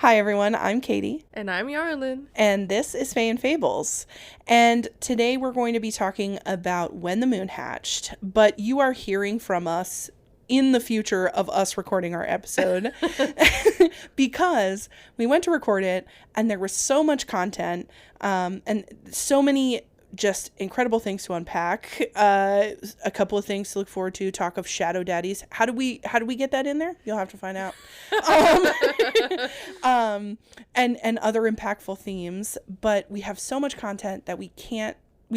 Hi everyone, I'm Katie. And I'm Yarlin. And this is Fae Fables. And today we're going to be talking about When the Moon Hatched, but you are hearing from us in the future of us recording our episode because we went to record it and there was so much content and so many just incredible things to unpack. A couple of things to look forward to. Talk of shadow daddies. How do we get that in there? You'll have to find out. And other impactful themes. But we have so much content that we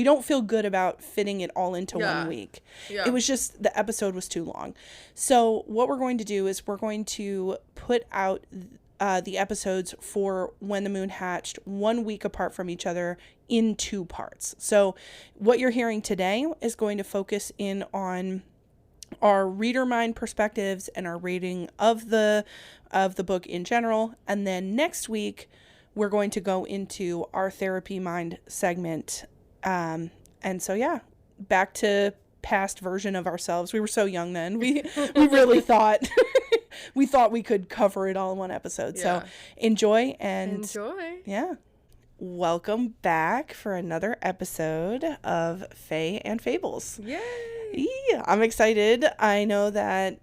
don't feel good about fitting it all into 1 week. Yeah. It was just, the episode was too long. So what we're going to do is we're going to put out the episodes for When the Moon Hatched 1 week apart from each other in 2 parts. So what you're hearing today is going to focus in on our reader mind perspectives and our rating of the book in general. And then next week, we're going to go into our therapy mind segment. And so, yeah, back to past version of ourselves. We were so young then. We really thought we thought we could cover it all in one episode. Yeah. So enjoy. Yeah. Welcome back for another episode of Fae and Fables. Yay! Yeah, I'm excited. I know that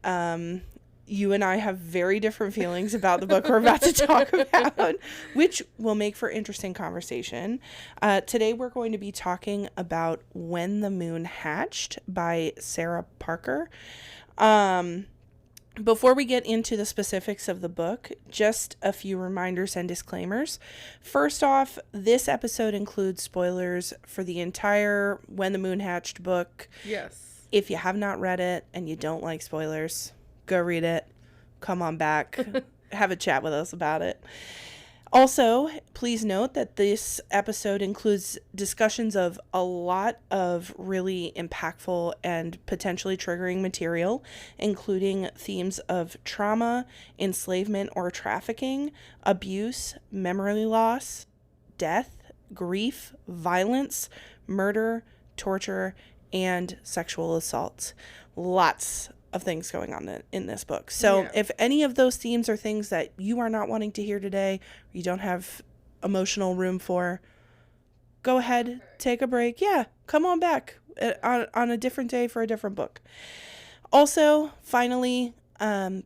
you and I have very different feelings about the book we're about to talk about, which will make for interesting conversation. Today we're going to be talking about When the Moon Hatched by Sarah Parker. Before we get into the specifics of the book, just a few reminders and disclaimers. First off, this episode includes spoilers for the entire When the Moon Hatched book. Yes. If you have not read it and you don't like spoilers, go read it. Come on back. Have a chat with us about it. Also, please note that this episode includes discussions of a lot of really impactful and potentially triggering material, including themes of trauma, enslavement or trafficking, abuse, memory loss, death, grief, violence, murder, torture, and sexual assault. Lots of things going on in this book. So if any of those themes are things that you are not wanting to hear today, or you don't have emotional room for, go ahead, take a break. Yeah, come on back on a different day for a different book. Also, finally,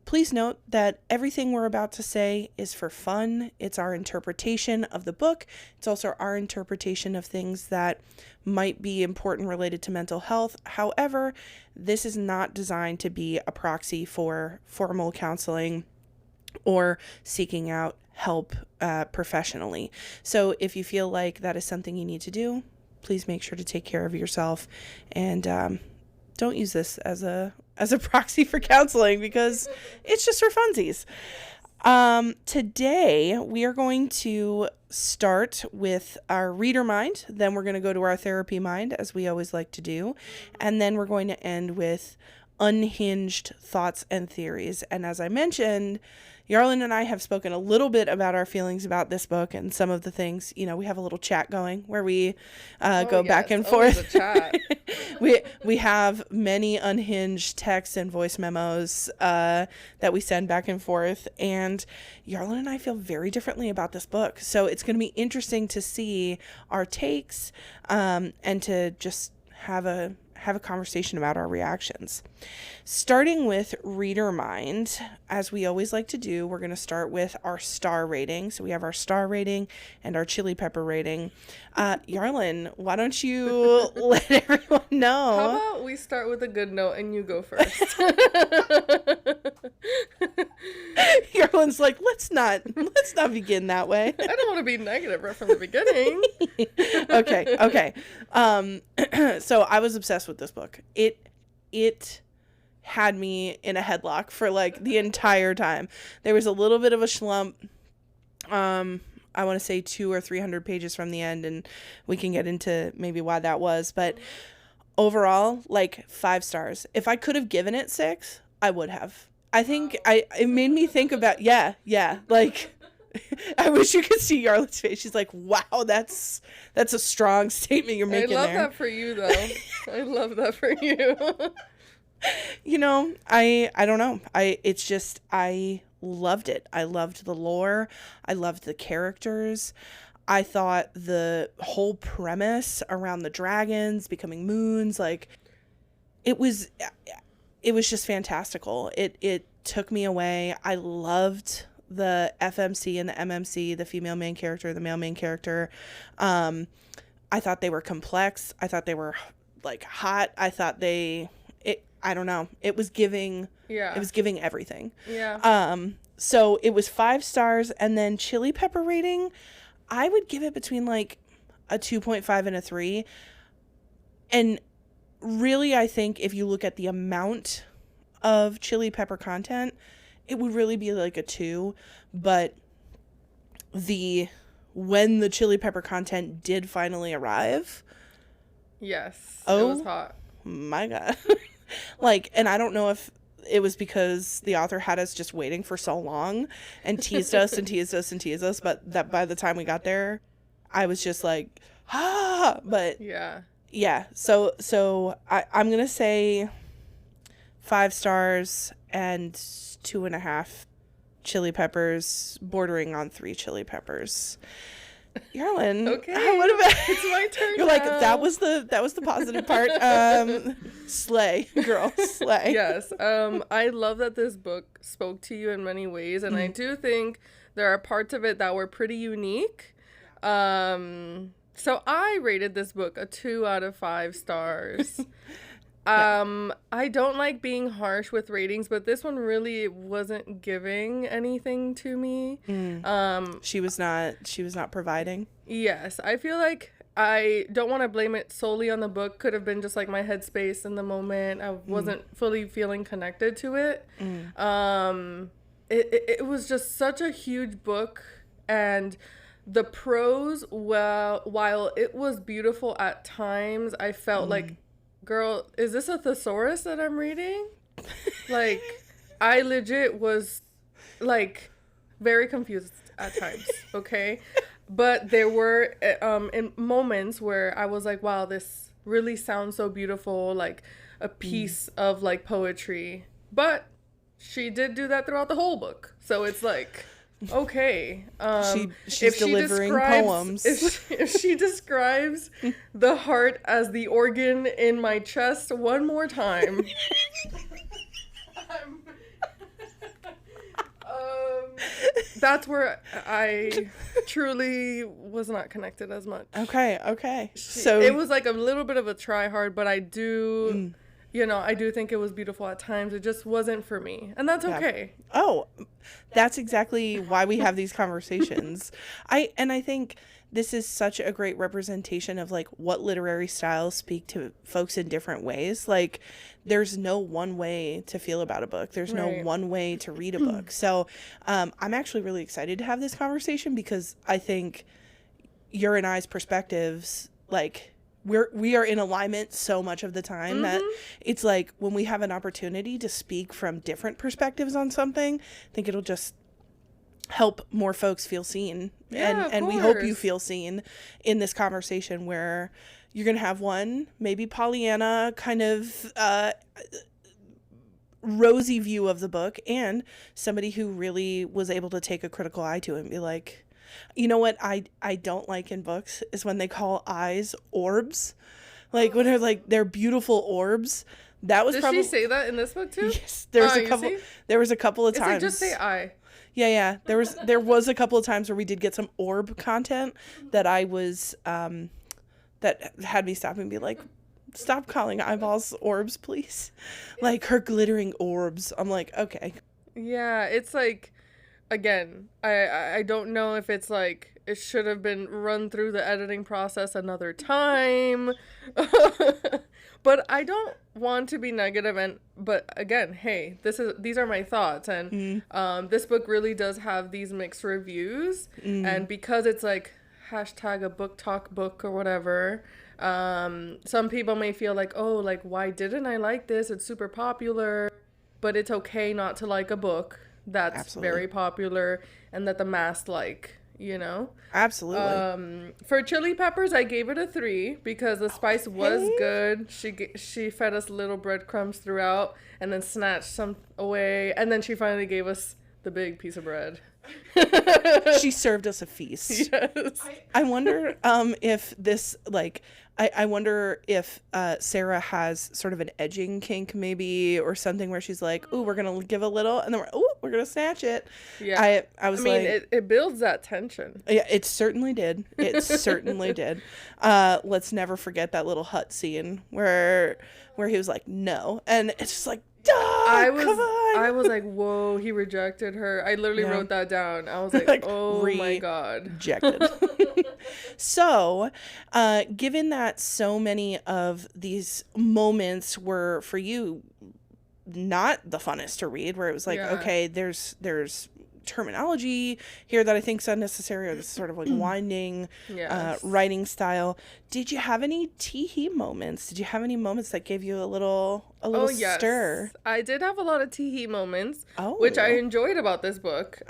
please note that everything we're about to say is for fun. It's our interpretation of the book. It's also our interpretation of things that might be important related to mental health. However, this is not designed to be a proxy for formal counseling or seeking out help professionally. So if you feel like that is something you need to do, please make sure to take care of yourself and don't use this as a proxy for counseling because it's just for funsies. Today we are going to start with our reader mind, then we're going to go to our therapy mind, as we always like to do, and then we're going to end with unhinged thoughts and theories. And as I mentioned, Yarlin and I have spoken a little bit about our feelings about this book and some of the things, we have a little chat going where we go back and forth. We have many unhinged texts and voice memos that we send back and forth. And Yarlin and I feel very differently about this book. So it's going to be interesting to see our takes and to just have a conversation about our reactions. Starting with reader mind, as we always like to do, we're going to start with our star rating. So we have our star rating and our chili pepper rating. Yarlin, why don't you let everyone know? How about we start with a good note and you go first? Yarlin's like, let's not begin that way. I don't want to be negative right from the beginning. Okay. So I was obsessed with this book. It had me in a headlock for like the entire time. There was a little bit of a schlump. I want to say 200 or 300 pages from the end, and we can get into maybe why that was. But overall, like 5 stars. If I could have given it 6, I would have. I think it made me think about, like, I wish you could see Yarla's face. She's like, wow, that's a strong statement you're making there. I love that for you, though. I love that for you. I don't know. It's just, I loved it. I loved the lore. I loved the characters. I thought the whole premise around the dragons becoming moons, like, it was just fantastical. It took me away. I loved the FMC and the MMC, the female main character, the male main character. I thought they were complex. I thought they were like hot. I thought I don't know. It was giving everything. Yeah. So it was 5 stars, and then chili pepper rating, I would give it between like a 2.5 and a 3. And really, I think if you look at the amount of chili pepper content, it would really be like a 2. But when the chili pepper content did finally arrive, Yes. It was hot. My God. Like, and I don't know if it was because the author had us just waiting for so long and teased us and teased us and teased us, but that by the time we got there, I was just like, but yeah. So I'm going to say 5 stars and 2.5 chili peppers, bordering on 3 chili peppers. Yarlin, Okay. What about It's my turn. You're like, that was the positive part. Slay, girl, slay. Yes. I love that this book spoke to you in many ways, and I do think there are parts of it that were pretty unique. So I rated this book a 2 out of 5 stars. I don't like being harsh with ratings, but this one really wasn't giving anything to me. She was not providing. Yes, I feel like I don't want to blame it solely on the book. Could have been just like my headspace in the moment. I wasn't fully feeling connected to it. It was just such a huge book, and the prose, while it was beautiful at times, I felt like, girl, is this a thesaurus that I'm reading? Like, I legit was, like, very confused at times, okay? But there were in moments where I was like, wow, this really sounds so beautiful, like a piece of, like, poetry. But she did do that throughout the whole book. So it's like, okay. She's delivering poems. If she describes the heart as the organ in my chest one more time, that's where I truly was not connected as much. Okay. So it was like a little bit of a try hard, but I do... I do think it was beautiful at times. It just wasn't for me. And that's okay. Oh, that's exactly why we have these conversations. I think this is such a great representation of like what literary styles speak to folks in different ways. Like, there's no one way to feel about a book. There's no one way to read a book. So I'm actually really excited to have this conversation, because I think your and I's perspectives, like, we are in alignment so much of the time that it's like when we have an opportunity to speak from different perspectives on something, I think it'll just help more folks feel seen. And we hope you feel seen in this conversation, where you're going to have one, maybe Pollyanna kind of rosy view of the book, and somebody who really was able to take a critical eye to it and be like, you know what I don't like in books is when they call eyes orbs. Like, when they're beautiful orbs. That was Did probably... she say that in this book too? Yes. There was a couple of times. Like, just say I. Yeah. There was a couple of times where we did get some orb content that I was that had me stop and be like, stop calling eyeballs orbs, please. Like, her glittering orbs. I'm like, okay. Yeah, it's like, again, I don't know if it's like it should have been run through the editing process another time. But I don't want to be negative, but again, hey, these are my thoughts, and this book really does have these mixed reviews, and because it's like hashtag a book talk book or whatever, some people may feel like, oh, like, why didn't I like this? It's super popular. But it's okay not to like a book that's Absolutely. very popular and that the mass like, Absolutely. For chili peppers, I gave it a 3 because the spice was good. She fed us little breadcrumbs throughout and then snatched some away. And then she finally gave us the big piece of bread. She served us a feast. Yes. I wonder if this, like, I wonder if Sarah has sort of an edging kink maybe, or something where she's like, ooh, we're going to give a little, and then we're going to snatch it. Yeah. I was like... it builds that tension. Yeah, it certainly did. It certainly did. Let's never forget that little hut scene where he was like, no. And it's just like, come on. I was like, whoa, he rejected her. I literally wrote that down. I was like oh my God. Rejected. So, given that so many of these moments were for you not the funnest to read, where it was like, okay, there's terminology here that I think is unnecessary, or this sort of like winding writing style. Did you have any tee-hee moments? Did you have any moments that gave you a little stir? I did have a lot of tee-hee moments, which I enjoyed about this book.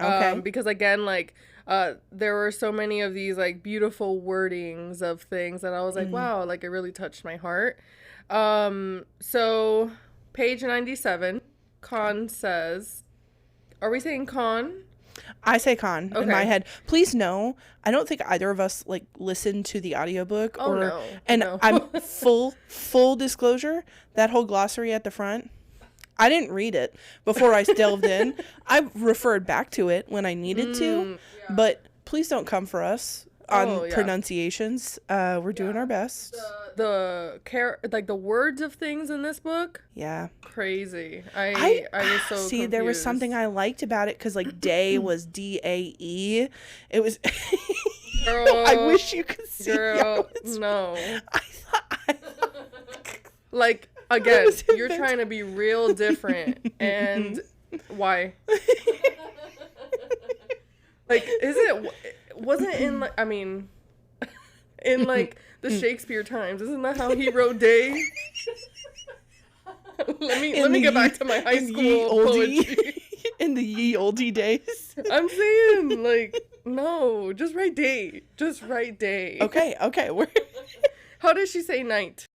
Because again, like, there were so many of these like beautiful wordings of things that I was like, wow, like it really touched my heart. So page 97, Con says, are we saying Con? I say Con in my head. Please know, I don't think either of us like listened to the audiobook I'm full disclosure, that whole glossary at the front, I didn't read it before I delved in. I referred back to it when I needed to, but please don't come for us on pronunciations. We're doing our best. The words of things in this book. Yeah. Crazy. I was so see confused. There was something I liked about it, because like day was DAE. It was. Girl, I wish you could see. Girl, no. I thought. Like, again, you're trying to be real different, and why? Like, wasn't in, like, I mean, in, like, the Shakespeare times, isn't that how he wrote day? let me get back to my high school poetry. In the ye oldie days. I'm saying, like, no, just write day. Just write day. Okay. How does she say night?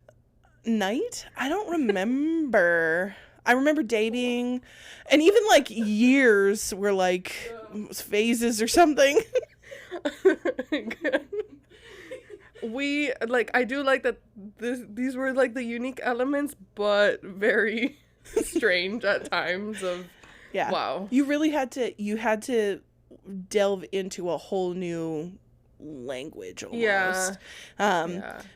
Night? I don't remember. I remember day being, and even like years were like phases or something. I do like that these were like the unique elements, but very strange at times of, wow. You really had to delve into a whole new language almost.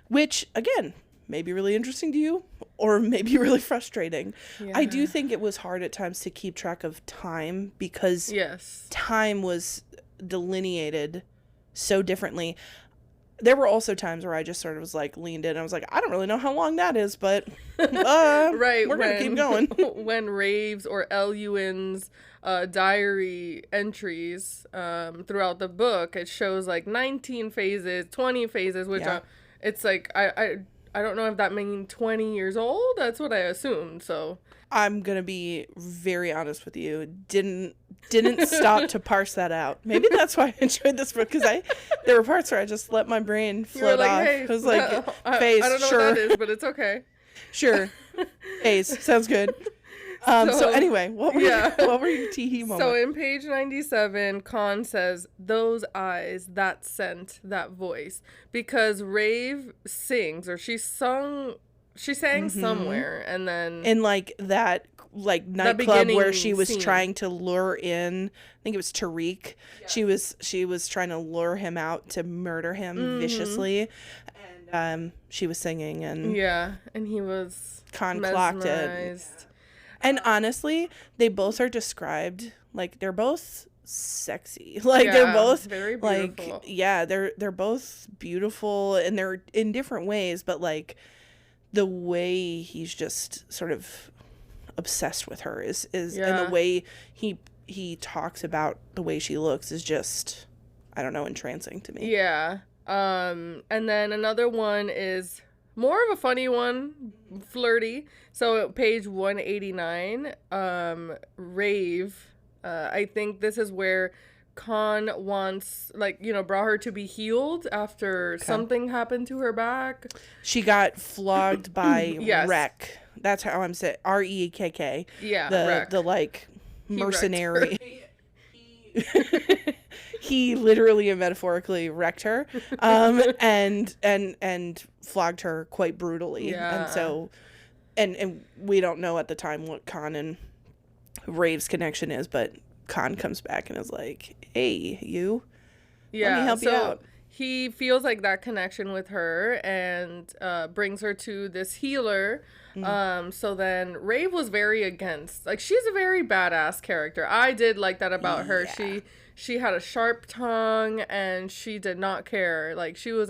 Which, again, may be really interesting to you, or maybe really frustrating. I do think it was hard at times to keep track of time, because time was delineated so differently. There were also times where I just sort of was like leaned in. I was like, I don't really know how long that is, but we're gonna keep going. When Rave's or Eluin's diary entries throughout the book, it shows like 19 phases, 20 phases, which it's like I don't know if that means 20 years old. That's what I assumed. So I'm gonna be very honest with you. Didn't stop to parse that out. Maybe that's why I enjoyed this book, because there were parts where I just let my brain float off. Hey, I was like, phase, I don't know what that is, but it's okay. Sure, phase sounds good. So anyway, what were your tee-hee moments? So in page 97, Con says, those eyes, that scent, that voice. Because Rave sings, or she sang somewhere, and then... in like that nightclub where she was trying to lure in, I think it was Tariq. Yeah. She was trying to lure him out to murder him viciously. And she was singing, and... yeah, and he was Con clocked it. And honestly, they both are described like they're both sexy. Like they're both very beautiful. Like they're both beautiful, and they're in different ways, but like the way he's just sort of obsessed with her is and the way he talks about the way she looks is just, I don't know, entrancing to me. Yeah. And then another one is more of a funny one, flirty. So page 189, Rave, I think this is where Con wants, brought her to be healed after something happened to her back. She got flogged by Wreck. That's how I'm saying, Rekk. Yeah, the mercenary. he literally and metaphorically wrecked her, and flogged her quite brutally. Yeah. And so, and we don't know at the time what Khan and Rave's connection is, but Khan comes back and is like, "Hey, you, let me help you out." He feels like that connection with her and brings her to this healer. So then Rave was very against. Like, she's a very badass character. I did like that about her. She had a sharp tongue and she did not care. Like, she was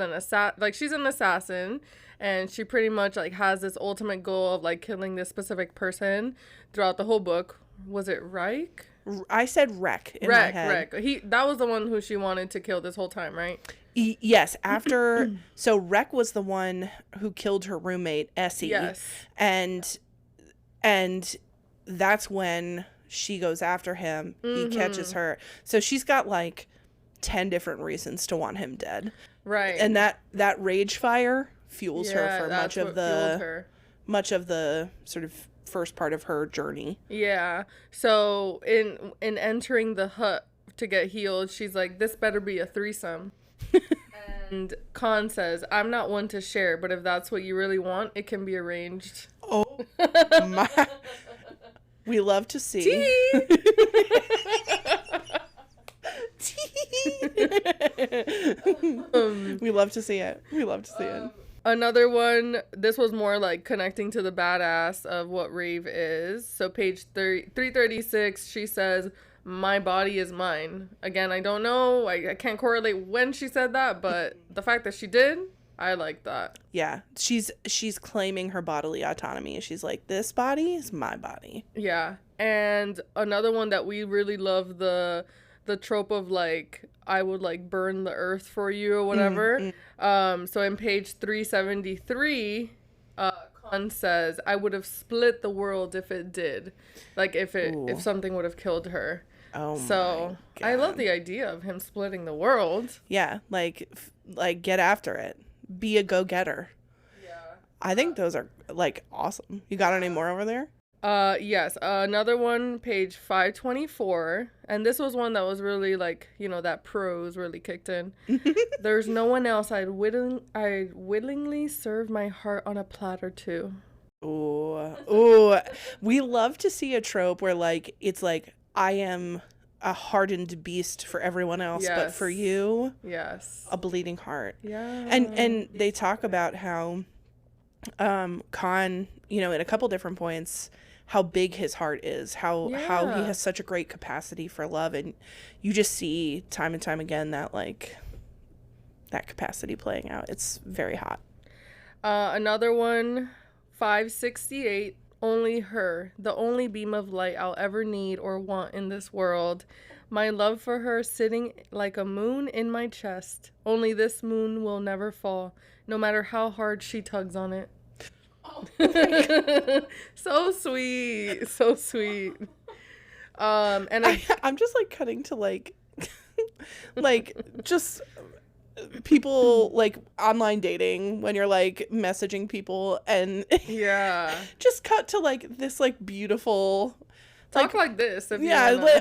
she's an assassin, and she pretty much like has this ultimate goal of like killing this specific person throughout the whole book. Was it Reich? I said Wreck in my head. That was the one who she wanted to kill this whole time, right? Yes, after so Wreck was the one who killed her roommate Essie. Yes. And that's when she goes after him. He catches her. So she's got like 10 different reasons to want him dead. Right. And that rage fire fuels her for much of the sort of first part of her journey. Yeah. So in entering the hut to get healed, she's like, "This better be a threesome." And Khan says, "I'm not one to share, but if that's what you really want, it can be arranged." Oh my. We love to see. We love to see it. We love to see it. Another one, this was more like connecting to the badass of what Rave is. So page 336, she says, "My body is mine." Again, I don't know. I can't correlate when she said that, but the fact that she did, I like that. Yeah. She's claiming her bodily autonomy. She's like, "This body is my body." Yeah. And another one that we really love, the trope of like, I would like burn the earth for you or whatever. So in page 373, Khan says, "I would have split the world if it did." Like if something would have killed her. Oh so my God. I love the idea of him splitting the world. Yeah, like get after it. Be a go-getter. Yeah. I think those are like awesome. You got any more over there? Yes. Another one, page 524, and this was one that was really like, that prose really kicked in. "There's no one else I'd willingly serve my heart on a platter to." Ooh. We love to see a trope where like it's like, I am a hardened beast for everyone else, but for you, a bleeding heart. Yeah. And they talk about how Khan, in a couple different points, how big his heart is, how he has such a great capacity for love, and you just see time and time again that like that capacity playing out. It's very hot. Another one, 568, "Only her, the only beam of light I'll ever need or want in this world. My love for her sitting like a moon in my chest. Only this moon will never fall, no matter how hard she tugs on it." So sweet. So sweet. And I'm just like cutting to like like just people like online dating when you're like messaging people and just cut to like this like beautiful talk like this if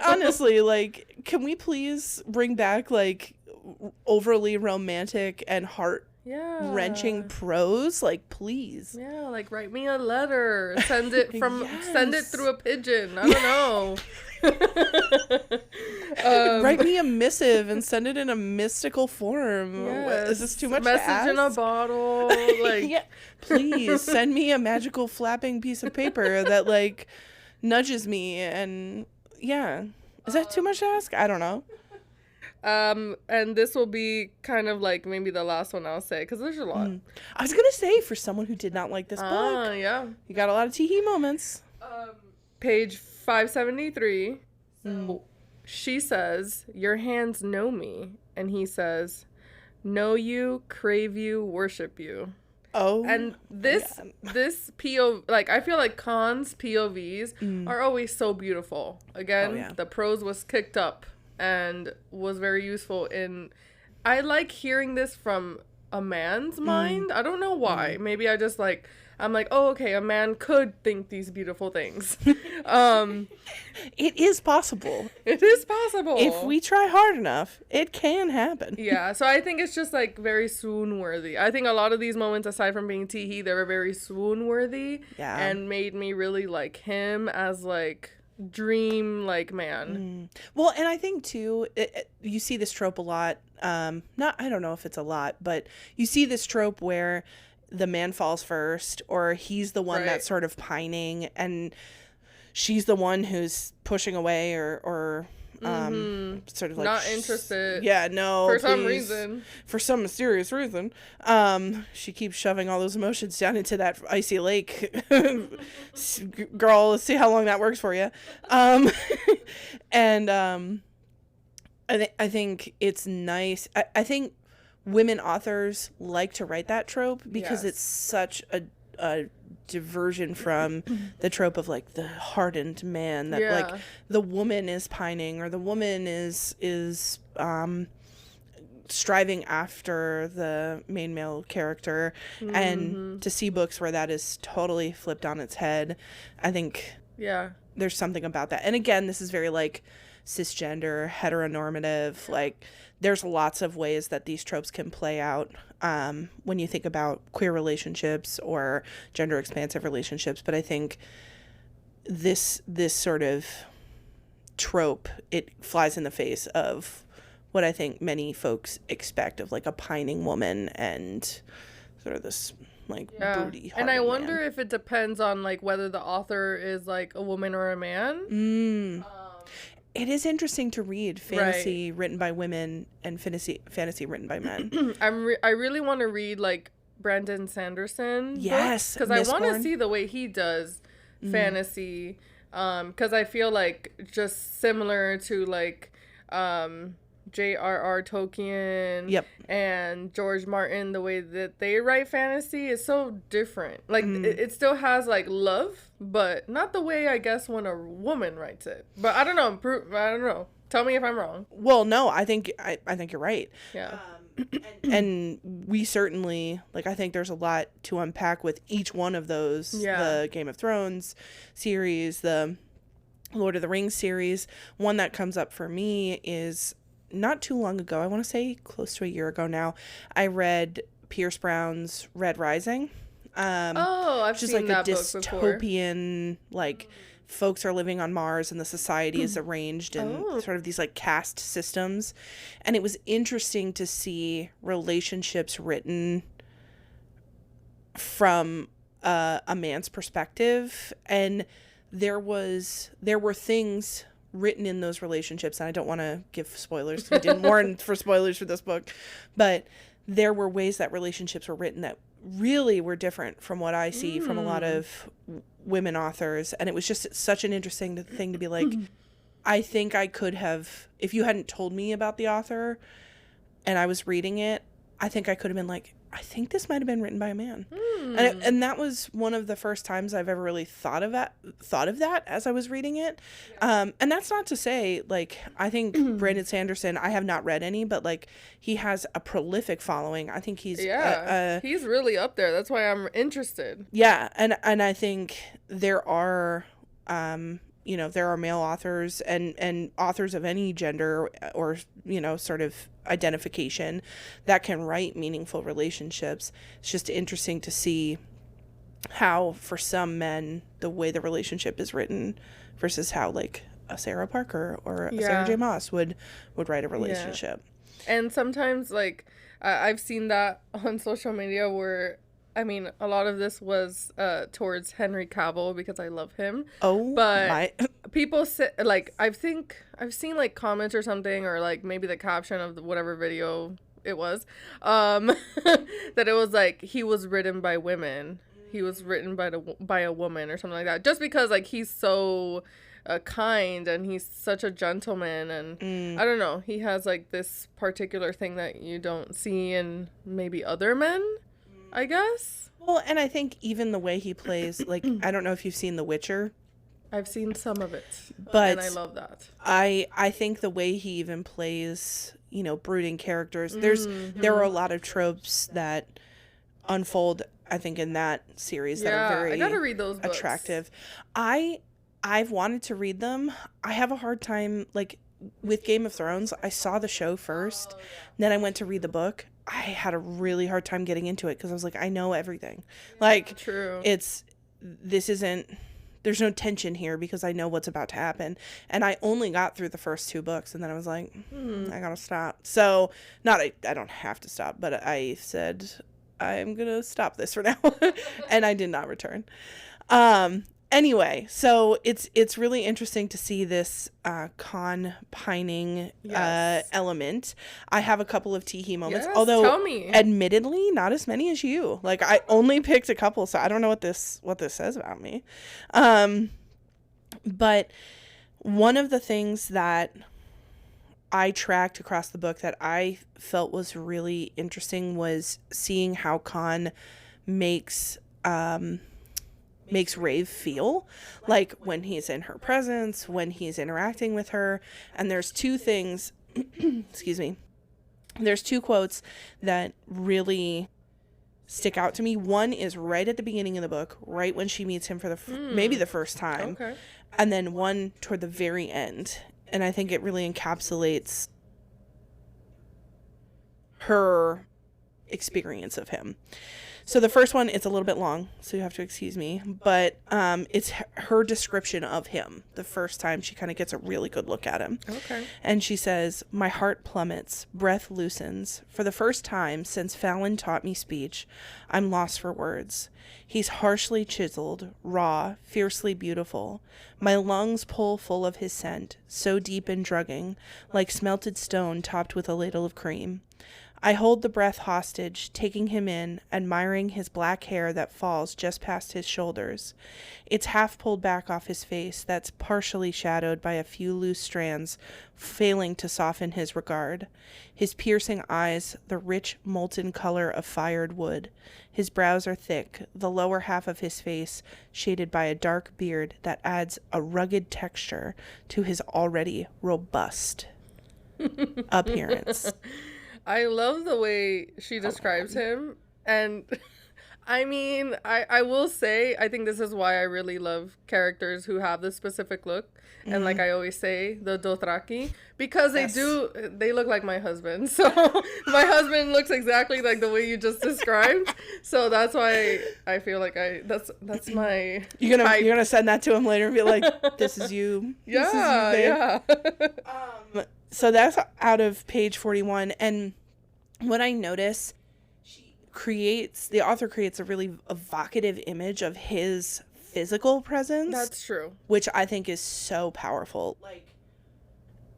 honestly, like, can we please bring back like overly romantic and heart wrenching prose, like, please. Yeah, like, write me a letter, send it through a pigeon, I don't know. Write me a missive and send it in a mystical form. Yes. Is this too much to ask? Message in a bottle, like. Yeah. Please send me a magical flapping piece of paper that like nudges me, and is that too much to ask? I don't know. And this will be kind of like maybe the last one I'll say, because there's a lot. I was gonna say, for someone who did not like this book, yeah, you got a lot of tee-hee moments. Page 573. So she says, "Your hands know me," and he says, "Know you, crave you, worship you." Oh, and this POV, like, I feel like Khan's POVs are always so beautiful. Again, the prose was kicked up and was very useful I like hearing this from a man's mind. I don't know why. Maybe I just like, I'm like, oh, okay, a man could think these beautiful things. It is possible. It is possible. If we try hard enough, it can happen. Yeah, so I think it's just like very swoon worthy. I think a lot of these moments, aside from being teehee, they were very swoon worthy. Yeah. And made me really like him as like dream like man. Well, and I think too, you see this trope a lot. I don't know if it's a lot, but you see this trope where the man falls first, or he's the one that's sort of pining, and she's the one who's pushing away, or sort of like not interested. Yeah, no. For some reason. For some mysterious reason. She keeps shoving all those emotions down into that icy lake. Girl, let's see how long that works for you. And I think it's nice. I think women authors like to write that trope because it's such a diversion from the trope of like the hardened man that like the woman is pining, or the woman is striving after the main male character. And to see books where that is totally flipped on its head, I think there's something about that. And again, this is very like cisgender, heteronormative, like there's lots of ways that these tropes can play out when you think about queer relationships or gender expansive relationships. But I think this sort of trope, it flies in the face of what I think many folks expect of like a pining woman and sort of this like broody, and I wonder if it depends on like whether the author is like a woman or a man. It is interesting to read fantasy written by women and fantasy written by men. I really want to read like Brandon Sanderson. Yes, because I want to see the way he does fantasy. Because I feel like just similar to like J.R.R. Tolkien and George Martin, the way that they write fantasy is so different. Like it still has like love, but not the way I guess when a woman writes it. But I don't know. Tell me if I'm wrong. Well, no, I think you're right. Yeah. And we certainly, like, I think there's a lot to unpack with each one of those. The Game of Thrones series, the Lord of the Rings series. One that comes up for me is not too long ago, I want to say close to a year ago now, I read Pierce Brown's Red Rising. I've seen like that book before. Dystopian, like folks are living on Mars and the society is arranged in sort of these like caste systems. And it was interesting to see relationships written from a man's perspective. And there were things written in those relationships, and I don't want to give spoilers, we didn't warn for spoilers for this book, but there were ways that relationships were written that really were different from what I see from a lot of women authors. And it was just such an interesting thing to be like, I think I could have, if you hadn't told me about the author and I was reading it, I think I could have been like, I think this might have been written by a man. And that was one of the first times I've ever really thought of that as I was reading it. And that's not to say, like, I think Brandon Sanderson, I have not read any, but like he has a prolific following. I think he's he's really up there. That's why I'm interested. Yeah, and I think there are there are male authors and authors of any gender or sort of identification that can write meaningful relationships. It's just interesting to see how for some men the way the relationship is written versus how like a Sarah Parker or a Sarah J. Maas would write a relationship. And sometimes like I've seen that on social media where I mean, a lot of this was towards Henry Cavill because I love him. But people say, like, I've seen like comments or something, or like maybe the caption of whatever video it was, that it was like he was written by women. He was written by a woman or something like that. Just because like he's so kind and he's such a gentleman, and I don't know, he has like this particular thing that you don't see in maybe other men, I guess. Well, and I think even the way he plays, like, I don't know if you've seen The Witcher. I've seen some of it, But and I love that. I think the way he even plays, you know, brooding characters, there are a lot of tropes that unfold, I think, in that series that are Yeah, I very gotta read those books. attractive. I've wanted to read them. I have a hard time, like with Game of Thrones. I saw the show first, then I went to read the book. I had a really hard time getting into it because I was like, I know everything. Like, True. this isn't, there's no tension here because I know what's about to happen. And I only got through the first 2 books, and then I was like, I gotta stop. So, I don't have to stop, but I said, I'm gonna stop this for now. And I did not return. Anyway, so it's really interesting to see this con pining element. I have a couple of teehee moments, Yes, although tell me. admittedly not as many as you. Like, I only picked a couple, so I don't know what this says about me. But one of the things that I tracked across the book that I felt was really interesting was seeing how Khan makes Rave feel, like when he's in her presence, when he's interacting with her. And there's 2 things, excuse me, there's 2 quotes that really stick out to me. One is right at the beginning of the book, right when she meets him for maybe the first time. Okay. And then one toward the very end. And I think it really encapsulates her experience of him. So the first one, it's a little bit long, so you have to excuse me, but it's her description of him the first time she kind of gets a really good look at him. Okay. And she says, "My heart plummets, breath loosens. For the first time since Fallon taught me speech, I'm lost for words. He's harshly chiseled, raw, fiercely beautiful. My lungs pull full of his scent, so deep and drugging, like smelted stone topped with a ladle of cream. I hold the breath hostage, taking him in, admiring his black hair that falls just past his shoulders. It's half pulled back off his face, that's partially shadowed by a few loose strands, failing to soften his regard. His piercing eyes, the rich, molten color of fired wood. His brows are thick, the lower half of his face shaded by a dark beard that adds a rugged texture to his already robust appearance." I love the way she describes him. And I mean, I will say, I think this is why I really love characters who have this specific look. And like I always say, the Dothraki, because they look like my husband. So my husband looks exactly like the way you just described. So that's why I feel like that's my You're gonna send that to him later and be like, "This is you." Yeah, yeah. So that's out of page 41, and what I notice, the author creates a really evocative image of his physical presence. That's true. Which I think is so powerful. Like,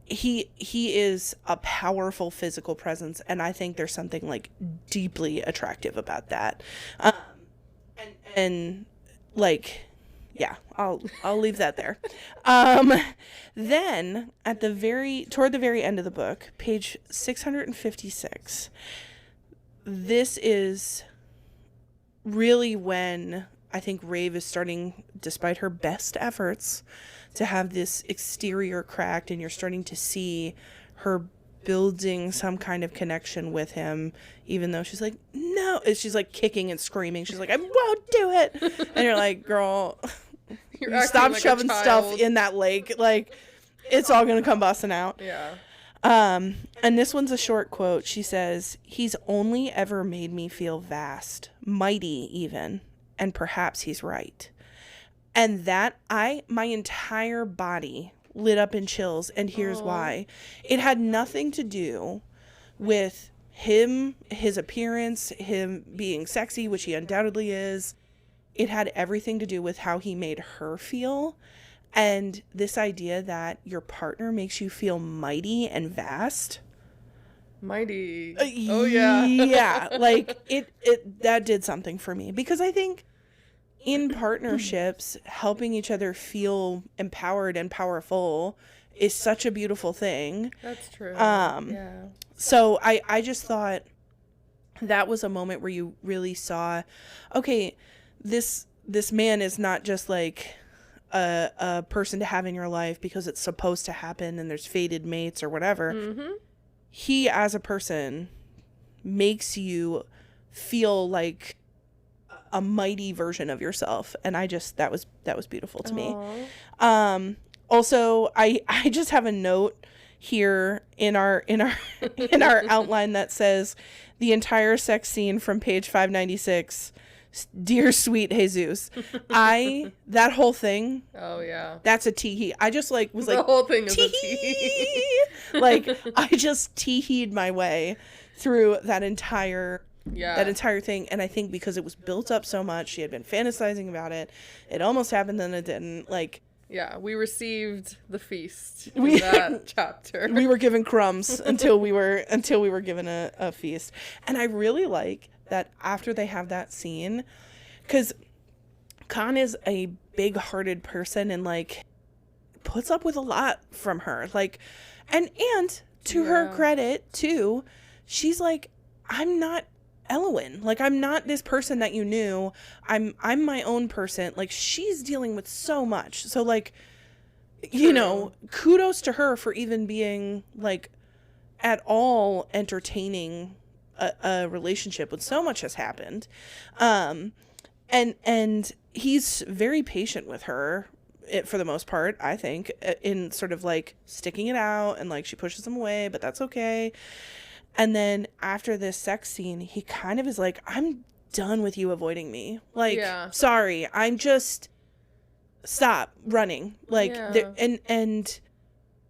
he is a powerful physical presence, and I think there's something like deeply attractive about that. And like, yeah, I'll leave that there. Then toward the very end of the book, page 656, this is really when I think Rave is starting, despite her best efforts, to have this exterior cracked, and you're starting to see her building some kind of connection with him, even though she's like, no, she's like kicking and screaming. She's like, I won't do it. And you're like, girl, you stop like shoving stuff in that lake. Like, it's all going to come busting out. Yeah. And this one's a short quote. She says, "He's only ever made me feel vast, mighty even, and perhaps he's right." And that my entire body lit up in chills, and here's why. It had nothing to do with him, his appearance, him being sexy, which he undoubtedly is. It had everything to do with how he made her feel. And this idea that your partner makes you feel mighty and vast. Mighty. Oh, yeah. Yeah. Like, that did something for me. Because I think in partnerships, helping each other feel empowered and powerful is such a beautiful thing. That's true. Yeah. So I just thought that was a moment where you really saw, okay, this man is not just like a person to have in your life because it's supposed to happen and there's fated mates or whatever. Mm-hmm. He, as a person, makes you feel like a mighty version of yourself, and that was beautiful to me. Also, I just have a note here in our in our outline that says the entire sex scene from page 596, dear sweet Jesus. That whole thing, oh yeah, that's a tee-hee. I just like was the like whole thing is a tee-hee. Like I just tee-heed my way through that entire thing, and I think because it was built up so much, she had been fantasizing about it, it almost happened, then it didn't. Like, yeah, we received the feast in that chapter. We were given crumbs until we were given a feast. And I really like that after they have that scene, because Khan is a big-hearted person and like puts up with a lot from her. Like, and to her credit too, she's like, I'm not Elowen. Like, I'm not this person that you knew. I'm my own person. Like, she's dealing with so much. So like, you know, kudos to her for even being like at all entertaining a relationship when so much has happened. And he's very patient with her for the most part, I think, in sort of like sticking it out, and like she pushes him away, but that's okay. And then after this sex scene, he kind of is like, I'm done with you avoiding me. Like, sorry, I'm just, stop running. Like, and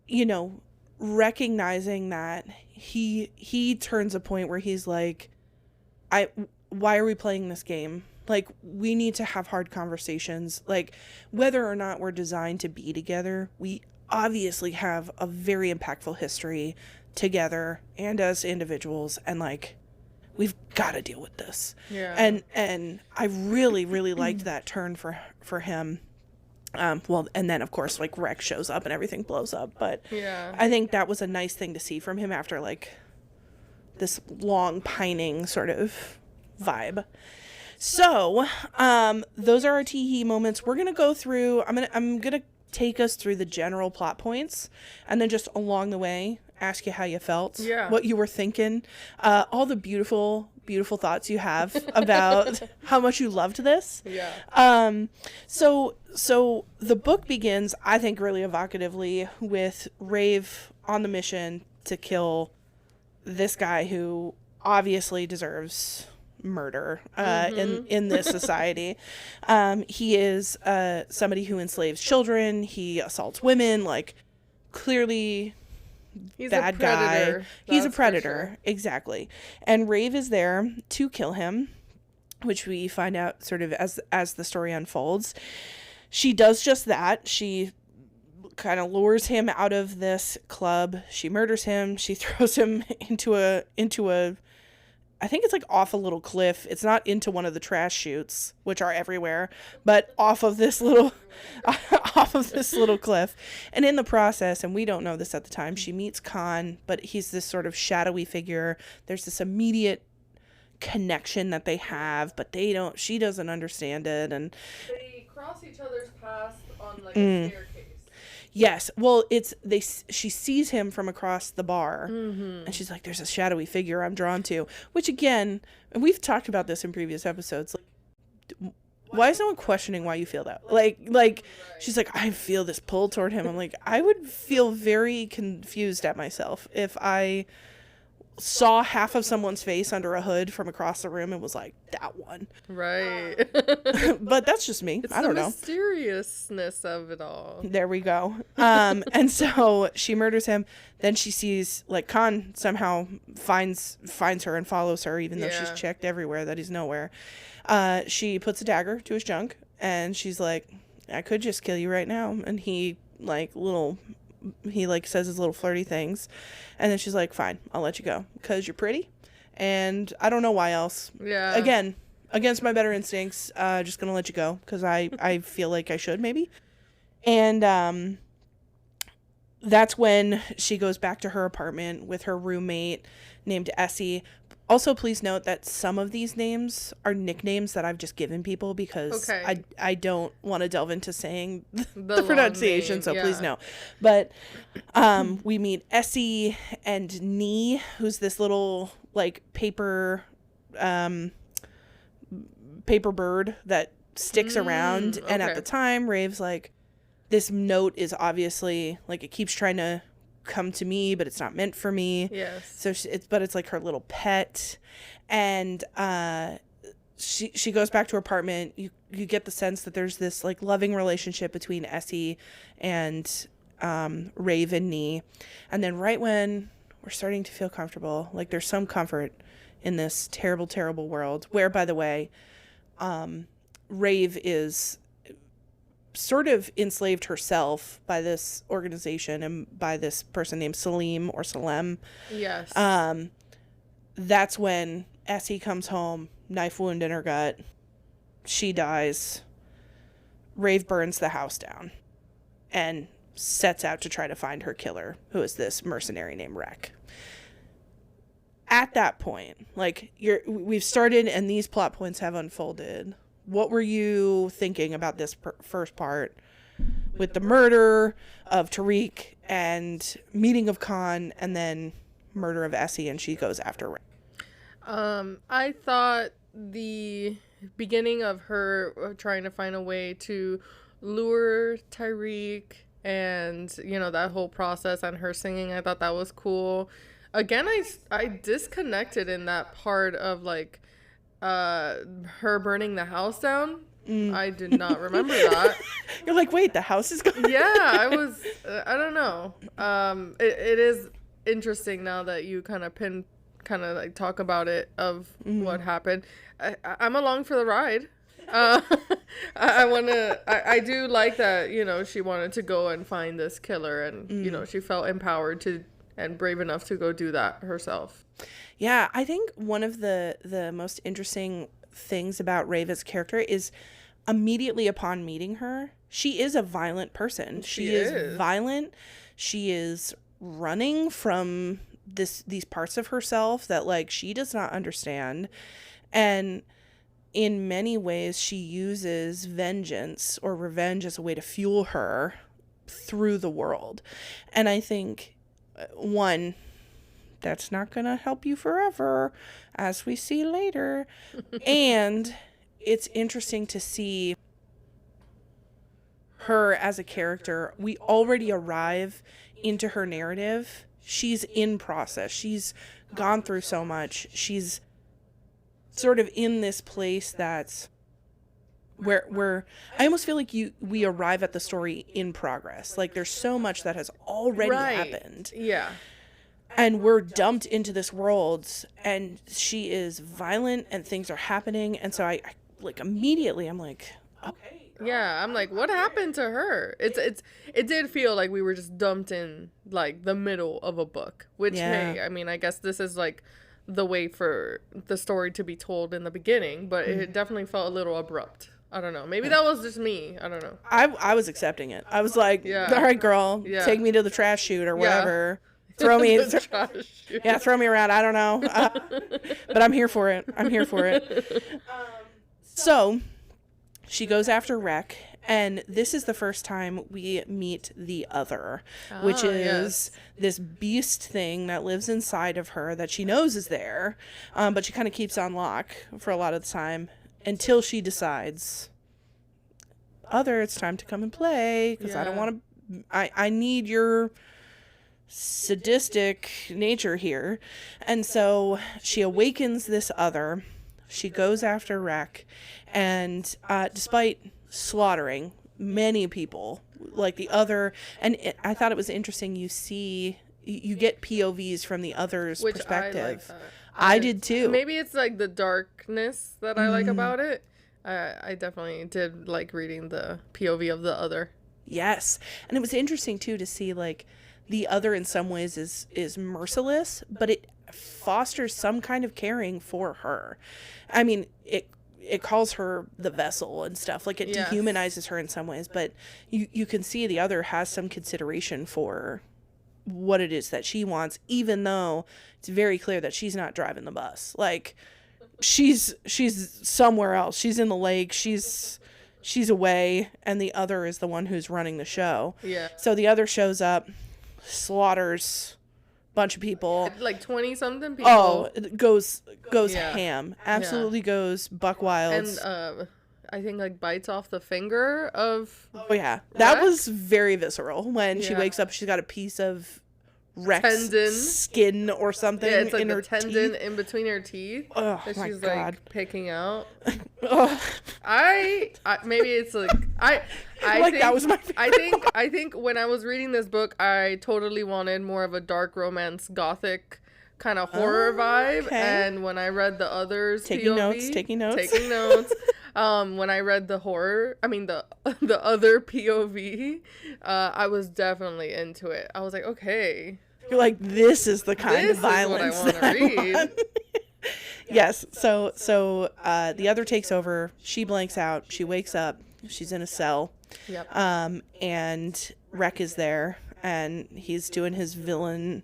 you know, recognizing that he turns a point where he's like, why are we playing this game? Like, we need to have hard conversations. Like, whether or not we're designed to be together, we obviously have a very impactful history together and as individuals, and like, we've got to deal with this. And I really liked that turn for him. Well, and then of course like Rex shows up and everything blows up, but I think that was a nice thing to see from him after like this long pining sort of vibe. So those are our tee-hee moments. We're gonna go through, I'm gonna take us through the general plot points, and then just along the way ask you how you felt, what you were thinking, all the beautiful thoughts you have about how much you loved this. So the book begins, I think, really evocatively with Rave on the mission to kill this guy who obviously deserves murder in this society. He is somebody who enslaves children, he assaults women, like, clearly he's bad a predator, guy. He's a predator, sure. Exactly. And Rave is there to kill him, which we find out sort of as the story unfolds. She does just that. She kind of lures him out of this club. She murders him. She throws him into a I think it's like off a little cliff. It's not into one of the trash chutes, which are everywhere, but off of this little cliff. And in the process, and we don't know this at the time, she meets Khan, but he's this sort of shadowy figure. There's this immediate connection that they have, but she doesn't understand it. And they cross each other's paths on like a staircase. Yes. Well, she sees him from across the bar, and she's like, there's a shadowy figure I'm drawn to, which again, and we've talked about this in previous episodes. Like, why is no one questioning why you feel that? Like she's like, I feel this pull toward him. I'm like, I would feel very confused at myself if I saw half of someone's face under a hood from across the room and was like, that one. Right. But that's just me. I don't know. It's the mysteriousness of it all. There we go. And so she murders him. Then she sees, like, Khan somehow finds her and follows her, even though she's checked everywhere that he's nowhere. She puts a dagger to his junk, and she's like, I could just kill you right now. And he says his little flirty things, and then she's like, fine, I'll let you go because you're pretty, and I don't know why else. Again, against my better instincts, just gonna let you go because I feel like I should, maybe. And that's when she goes back to her apartment with her roommate named Essie. Also, please note that some of these names are nicknames that I've just given people because Okay. I don't want to delve into saying The the long pronunciation, name, so please yeah. no. But we meet Essie and Nee, who's this little like um, paper bird that sticks around. And at Okay. the time, Rave's like, this note is obviously like it keeps trying to come to me, but it's not meant for me. Yes. So it's like her little pet, and she goes back to her apartment. You get the sense that there's this like loving relationship between Essie and Rave and Nee, and then right when we're starting to feel comfortable, like there's some comfort in this terrible, terrible world. Where, by the way, Rave is sort of enslaved herself by this organization and by this person named Salim or Salem. Yes. That's when Essie comes home, knife wound in her gut. She dies. Rave burns the house down and sets out to try to find her killer, who is this mercenary named Rek. At that point, like we've started and these plot points have unfolded. What were you thinking about this first part with the murder of Tariq and meeting of Khan and then murder of Essie and she goes after Rek? I thought the beginning of her trying to find a way to lure Tyreek and, you know, that whole process and her singing, I thought that was cool. Again, I disconnected in that part of, like, her burning the house down. I did not remember that. You're like, wait, the house is gone? Yeah, I was, I don't know. It is interesting now that you kind of like talk about it of what happened. I'm along for the ride. I do like that, you know, she wanted to go and find this killer and, you know, she felt empowered to and brave enough to go do that herself. Yeah, I think one of the most interesting things about Rave's character is immediately upon meeting her, she is a violent person. She is violent. She is running from these parts of herself that like she does not understand. And in many ways she uses vengeance or revenge as a way to fuel her through the world. And I think one, that's not going to help you forever, as we see later. And it's interesting to see her as a character. We already arrive into her narrative. She's in process. She's gone through so much. She's sort of in this place that's where I almost feel like we arrive at the story in progress. Like there's so much that has already happened. Yeah. And we're dumped into this world and she is violent and things are happening. And so I like immediately I'm like, okay. Yeah, I'm like, what happened to her? It did feel like we were just dumped in like the middle of a book, which hey, I mean, I guess this is like the way for the story to be told in the beginning, but it definitely felt a little abrupt. I don't know. Maybe that was just me. I don't know. I was accepting it. I was like, all right, girl, take me to the trash chute or whatever. Throw me, throw me around. I don't know, but I'm here for it. I'm here for it. So she goes after Rek, and this is the first time we meet the other, which is this beast thing that lives inside of her that she knows is there, but she kind of keeps on lock for a lot of the time until she decides, other, it's time to come and play because I don't want to. I need your sadistic nature here. And so she awakens this other. She goes after Rek, and despite slaughtering many people, like the other, and I thought it was interesting, you get POVs from the other's perspective. I like that. I did too. Maybe it's like the darkness that I like about it. I definitely did like reading the POV of the other. Yes. And it was interesting too to see like the other in some ways is merciless, but it fosters some kind of caring for her. I mean, it calls her the vessel and stuff. Like it dehumanizes her in some ways, but you can see the other has some consideration for what it is that she wants, even though it's very clear that she's not driving the bus. Like, she's somewhere else. She's in the lake. She's away, and the other is the one who's running the show. Yeah. So the other shows up, slaughters a bunch of people. Like 20 something people. Oh, it goes ham. Absolutely goes buck wild. And I think like bites off the finger of. Oh yeah, that was very visceral. When she wakes up, she's got a piece of Rex tendon, skin or something. Yeah, it's like in her tendon teeth. in between her teeth that she's God. like picking out. Ugh. I maybe it's like I like think, that was my favorite. I think when I was reading this book, I totally wanted more of a dark romance, gothic kind of horror vibe. Okay. And when I read the others, taking POV, notes. When I read the the other POV, I was definitely into it. I was like, okay, You're like, this is the kind of violence that I want to read. Yes. So the other takes over. She blanks out. She wakes up. She's in a cell. Yep. And Rek is there, and he's doing his villain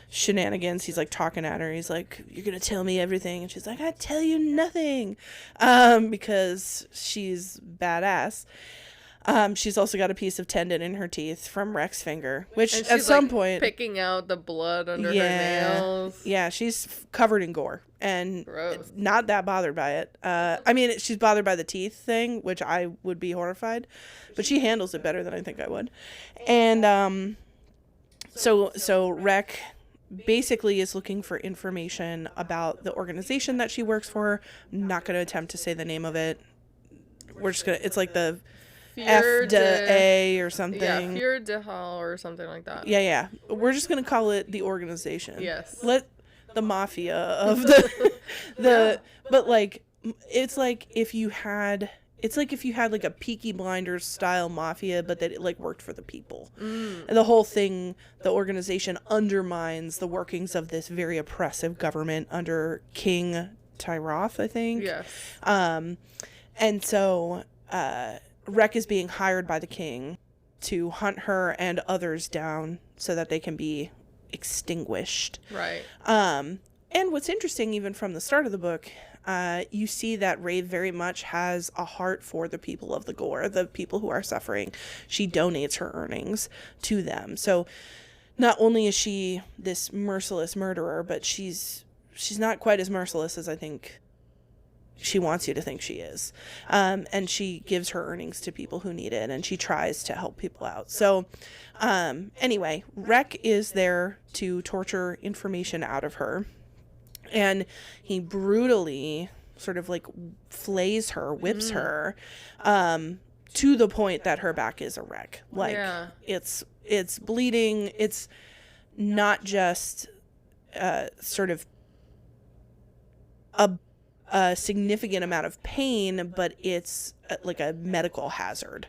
shenanigans. He's like talking at her. He's like, "You're gonna tell me everything," and she's like, "I tell you nothing," because she's badass. She's also got a piece of tendon in her teeth from Rek's finger, which And at she's, some like, point, picking out the blood under her nails. yeah, she's covered in gore and Gross. not that bothered by it. I mean, she's bothered by the teeth thing, which I would be horrified, but she handles it better than I think I would. And so Rek basically is looking for information about the organization that she works for. I'm not going to attempt to say the name of it. We're just going to, it's like the F de A or something. Yeah, Fier de Hall or something like that. Yeah. We're just going to call it the organization. Yes. Let the mafia of the but like, it's like if you had like a Peaky Blinders style mafia, but that it like worked for the people. And the whole thing, the organization undermines the workings of this very oppressive government under King Tyroth, I think. Yes. And so Rek is being hired by the king to hunt her and others down so that they can be extinguished. Right. And what's interesting, even from the start of the book, you see that Rave very much has a heart for the people of the Gore, the people who are suffering. She donates her earnings to them. So not only is she this merciless murderer, but she's not quite as merciless as I think she wants you to think she is. And she gives her earnings to people who need it, and she tries to help people out. So anyway, Rek is there to torture information out of her. And he brutally sort of like flays her, whips her, to the point that her back is a wreck. Like, it's bleeding. It's not just sort of a significant amount of pain, but it's like a medical hazard,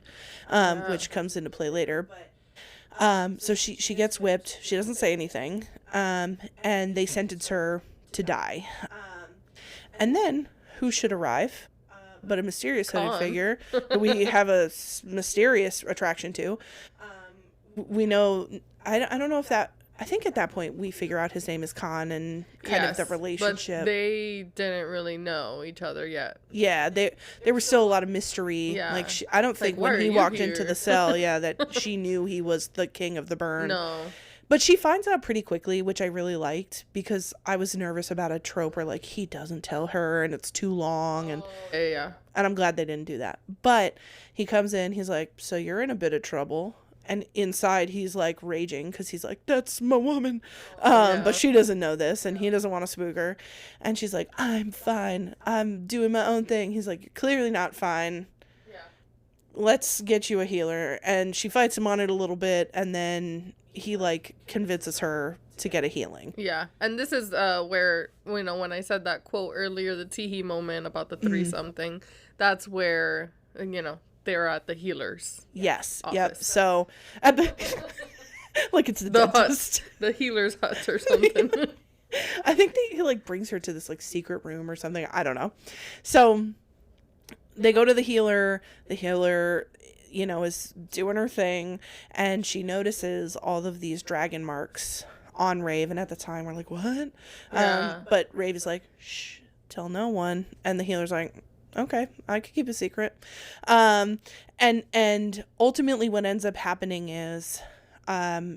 which comes into play later. So she gets whipped. She doesn't say anything, and they sentence her to die. And then who should arrive but a mysterious hooded figure that we have a mysterious attraction to. We know, I don't know if that, I think at that point we figure out his name is Khan and kind of the relationship. But they didn't really know each other yet. Yeah, there was still a lot of mystery. Yeah. Like I don't think when he walked into the cell, that she knew he was the king of the burn. No. But she finds out pretty quickly, which I really liked, because I was nervous about a trope where like he doesn't tell her and it's too long, and Yeah. And I'm glad they didn't do that. But he comes in, he's like, "So you're in a bit of trouble." And inside he's like raging because he's like, "That's my woman." But she doesn't know this, and he doesn't want to spook her. And she's like, "I'm fine. I'm doing my own thing." He's like, "You're clearly not fine. Yeah. Let's get you a healer." And she fights him on it a little bit, and then he like convinces her to get a healing. Yeah. And this is where, when I said that quote earlier, the Teehee moment about the 3-something, that's where, they're at the healer's Yes. office. Yep. So at the like it's the dentist. Hut, the healer's hut or something. I think he like brings her to this like secret room or something. I don't know. So they go to the healer. The healer, you know, is doing her thing, and she notices all of these dragon marks on Rave, and at the time we're like, what? Yeah. But Rave is like, shh, tell no one, and the healer's like, okay, I could keep a secret. And ultimately what ends up happening is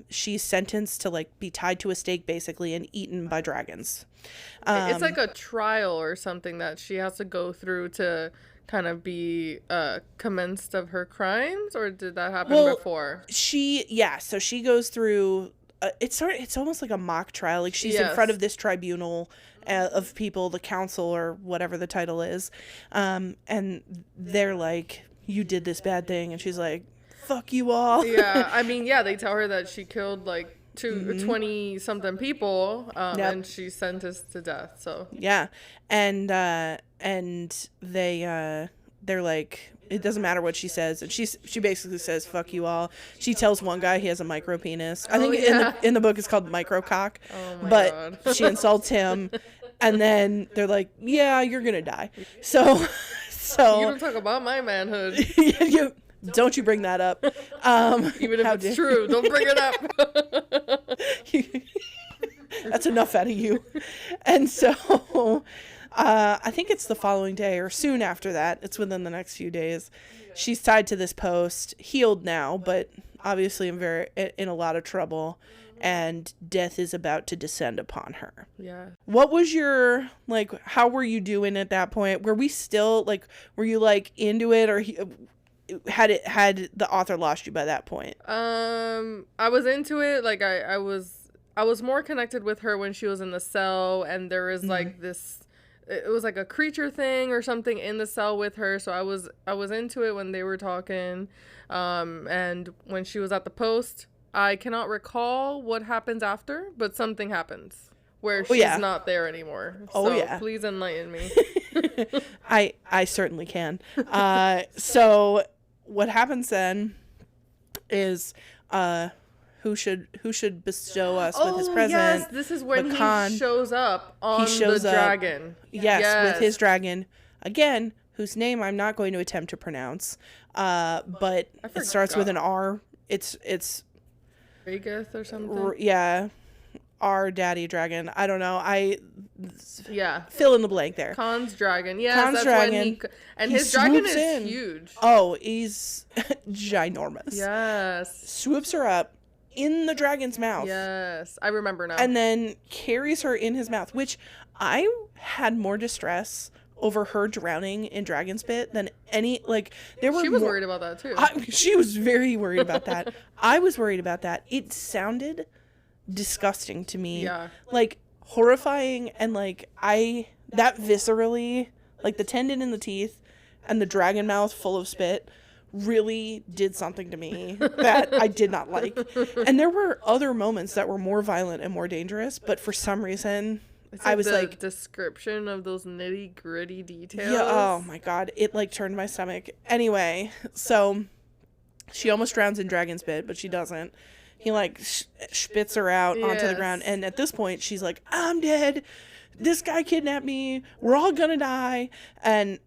she's sentenced to like be tied to a stake basically and eaten by dragons. It's like a trial or something that she has to go through to kind of be commenced of her crimes, or did that happen before? So she goes through it's almost like a mock trial. Like she's in front of this tribunal of people, the council or whatever the title is, and they're like, you did this bad thing, and she's like, fuck you all. Yeah, I mean, yeah, they tell her that she killed like 20 something people, and she's sentenced to death. So yeah, and they're like, it doesn't matter what she says, and she basically says fuck you all. She tells one guy he has a micro penis. I think in the book it's called micro cock. Oh my God. She insults him, and then they're like, yeah, you're gonna die. So you don't talk about my manhood. Don't you bring that up. Even if it's true, don't bring it up. That's enough out of you. And so I think it's the following day or soon after that. It's within the next few days. She's tied to this post, healed now, but obviously in a lot of trouble, and death is about to descend upon her. Yeah. What was your, like, how were you doing at that point? Were we still, like, were you, like, into it, or had the author lost you by that point? I was into it. Like, I was more connected with her when she was in the cell, and there was like this, it was like a creature thing or something in the cell with her. So I was into it when they were talking. And when she was at the post, I cannot recall what happens after, but something happens where she's not there anymore. So please enlighten me. I certainly can. So what happens then is who should bestow us with his present? Yes, this is when he shows up on the dragon. Yes, with his dragon. Again, whose name I'm not going to attempt to pronounce. But it starts with an R. It's Regith or something. Yeah. Our daddy dragon. I don't know. Fill in the blank there. Khan's dragon. Yeah, Khan's dragon. And his dragon is huge. Oh, he's ginormous. Yes. Swoops her up in the dragon's mouth. Yes, I remember now. And then carries her in his mouth, which I had more distress over her drowning in dragon spit than any, like, there were she was worried about that too. She was very worried about that. I was worried about that. It sounded disgusting to me. Yeah. Like, horrifying, and like, that viscerally, like the tendon in the teeth and the dragon mouth full of spit really did something to me that I did not like. And there were other moments that were more violent and more dangerous, but for some reason I was like, description of those nitty gritty details. Yeah, oh my god, it like turned my stomach. Anyway, so she almost drowns in dragon spit, but she doesn't. He like spits her out onto the ground, and at this point she's like, I'm dead, this guy kidnapped me, we're all gonna die. And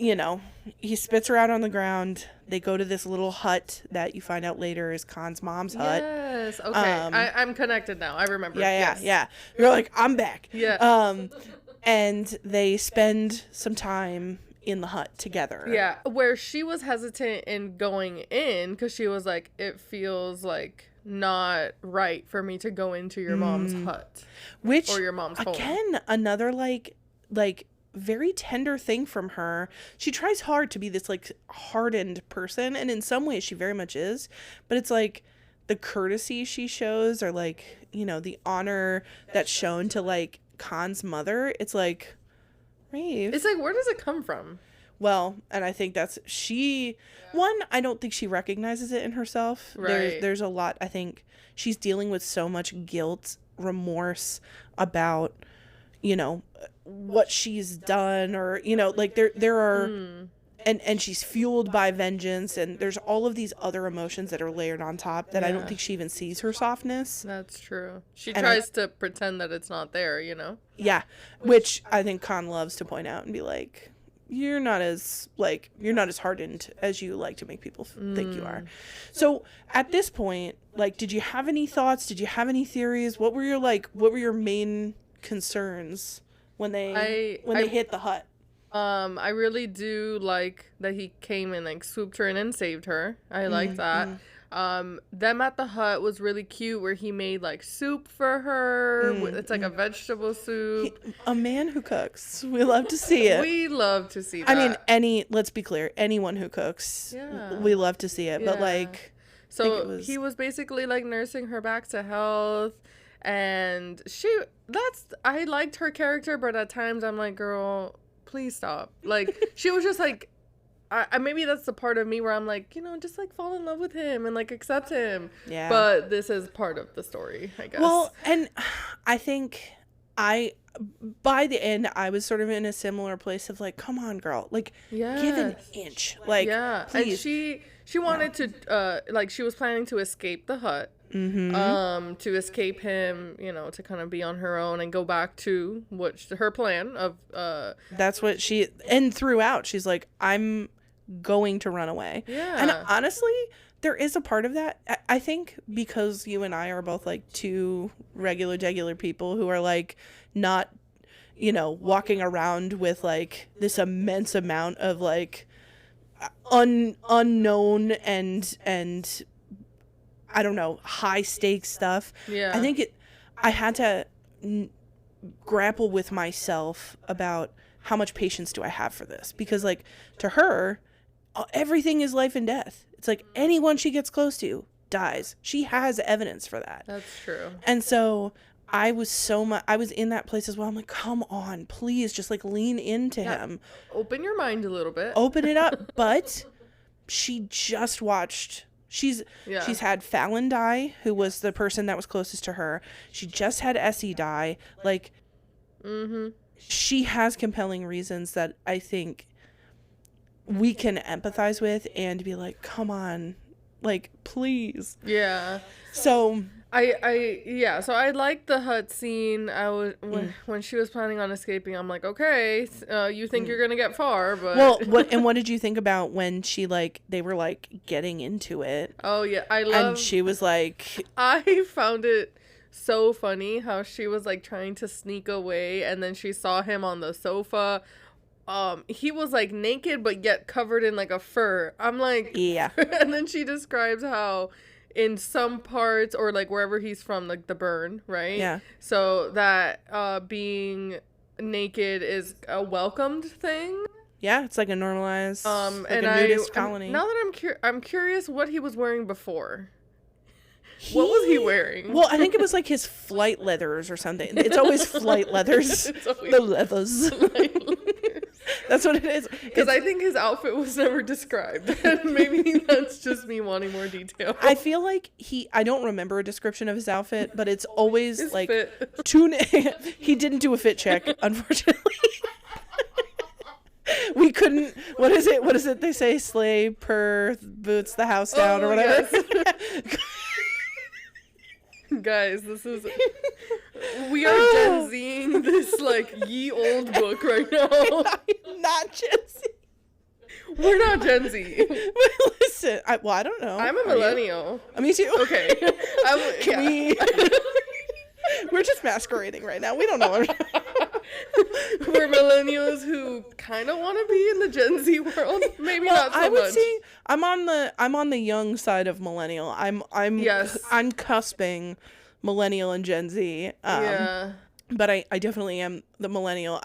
you know, he spits her out on the ground. They go to this little hut that you find out later is Khan's mom's hut. Yes, okay. I'm connected now. I remember. Yeah. You're like, I'm back. Yeah. And they spend some time in the hut together. Yeah, where she was hesitant in going in because she was like, it feels like not right for me to go into your mom's hut. Or your mom's home. Again, another like very tender thing from her. She tries hard to be this like hardened person, and in some ways she very much is, but it's like the courtesy she shows, or like, you know, the honor that's shown to like Khan's mother. It's like, Rave. It's like, where does it come from? Well, and I think that's I don't think she recognizes it in herself. Right. There's a lot. I think she's dealing with so much guilt, remorse about, you know, what she's done, or, you know, like there are and she's fueled by vengeance, and there's all of these other emotions that are layered on top that I don't think she even sees her softness. That's true. She tries to pretend that it's not there, you know? Yeah, which I think Khan loves to point out and be like, you're not as hardened as you like to make people think you are. So at this point, like, did you have any thoughts? Did you have any theories? What were your main concerns when they hit the hut? I really do like that he came and like swooped her in and saved her. I like that. Them at the hut was really cute, where he made like soup for her. It's like a vegetable soup. A man who cooks. We love to see it. We love to see that. I mean, let's be clear, anyone who cooks, we love to see it. Yeah. But like, so he was basically like nursing her back to health, and I liked her character, but at times I'm like, girl, please stop. Like, she was just like, I maybe that's the part of me where I'm like, just like fall in love with him and like accept him. Yeah. But this is part of the story, I guess. Well, and I think by the end, I was sort of in a similar place of like, come on, girl, like, give an inch, like, please. And she wanted to, like, she was planning to escape the hut. To escape him, to kind of be on her own and go back to her plan of that's what and throughout she's like, I'm going to run away. And honestly, there is a part of that, I think, because you and I are both like two regular people who are like not walking around with like this immense amount of like unknown and I don't know, high stakes stuff. Yeah. I think I had to grapple with myself about how much patience do I have for this, because like to her, everything is life and death. It's like anyone she gets close to dies. She has evidence for that. That's true. And so I was in that place as well. I'm like, come on, please just like lean into him. Open your mind a little bit. Open it up. But she just watched. She's had Fallon die, who was the person that was closest to her. She just had Essie die. Like, she has compelling reasons that I think we can empathize with and be like, come on, like, please. Yeah. So so I liked the hut scene. I was when she was planning on escaping, I'm like, okay, you think you're gonna get far, but what did you think about when they were like getting into it? Oh yeah, and she was like, I found it so funny how she was like trying to sneak away, and then she saw him on the sofa. He was like naked but yet covered in like a fur. I'm like, yeah. And then she describes how in some parts, or like wherever he's from, like the burn, right? Yeah. So that being naked is a welcomed thing. Yeah, it's like a normalized, and a nudist colony. Now that I'm curious what he was wearing before. What was he wearing? Well, I think it was like his flight leathers or something. It's always flight leathers. The leathers. That's what it is. Because I think his outfit was never described. And maybe that's just me wanting more detail. I feel like I don't remember a description of his outfit, but it's always his like fit. He didn't do a fit check, unfortunately. We couldn't. What is it they say? Slay per boots the house down, or whatever. Yes. Guys, we are Gen Z-ing this like ye old book right now. Not Gen Z. We're not Gen Z. Listen, I don't know. I'm a millennial. Me too. Okay. Can we? We're just masquerading right now. We don't know. We're millennials who kind of want to be in the Gen Z world. Maybe not so much. I would say I'm on the young side of millennial. I'm cusping millennial and Gen Z. But I definitely am the millennial.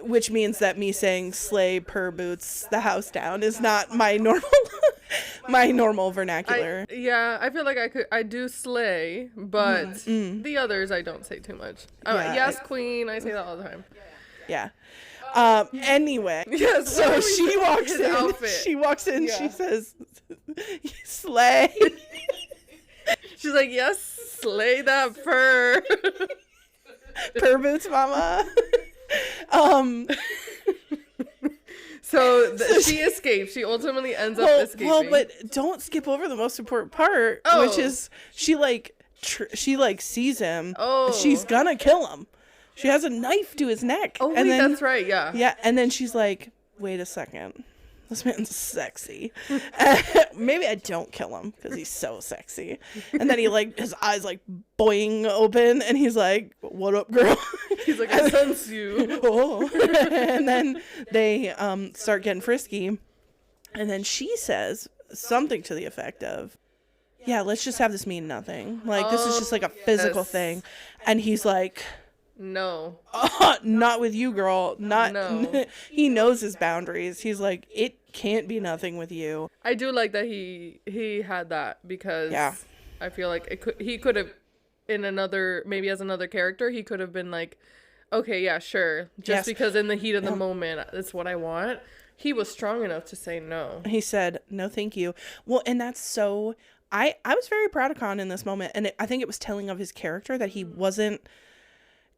Which means that me saying slay per boots the house down is not my normal vernacular. I feel like I do slay, but the others I don't say too much. Yes, queen, I say that all the time. Yeah. Anyway. Yes, so she walks in. Outfit. She walks in, she says, slay. She's like, yes, slay that fur. Per boots, mama. So she escapes. She ultimately ends up escaping. Well, but don't skip over the most important part, which is she sees him. Oh. She's gonna kill him. She has a knife to his neck. Oh, and wait, then, that's right. Yeah. Yeah, and then she's like, wait a second. This man's sexy. Maybe I don't kill him because he's so sexy. And then he like, his eyes like boing open and he's like, what up, girl? He's like, I sense you. Oh. And then they start getting frisky. And then she says something to the effect of, yeah, let's just have this mean nothing. Like, this is just like a physical thing. And he's like, no. Not with you, girl. Not. No. He knows his boundaries. He's like, it can't be nothing with you. I do like that he had that because I feel like he could have maybe as another character, he could have been like, okay, yeah, sure. Just because in the heat of the moment, that's what I want. He was strong enough to say no. He said, no, thank you. Well, and that's so, I was very proud of Khan in this moment. And I think it was telling of his character that he wasn't,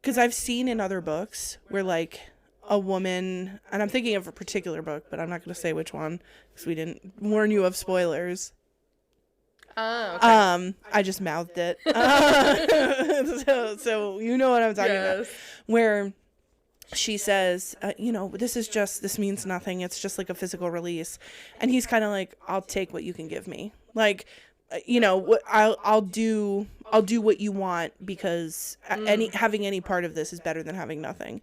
because I've seen in other books where like a woman, and I'm thinking of a particular book, but I'm not going to say which one because we didn't warn you of spoilers. Okay. I just mouthed it. So you know what I'm talking about. Where she says, this means nothing. It's just like a physical release. And he's kind of like, I'll take what you can give me. Like, I'll do what you want because having any part of this is better than having nothing.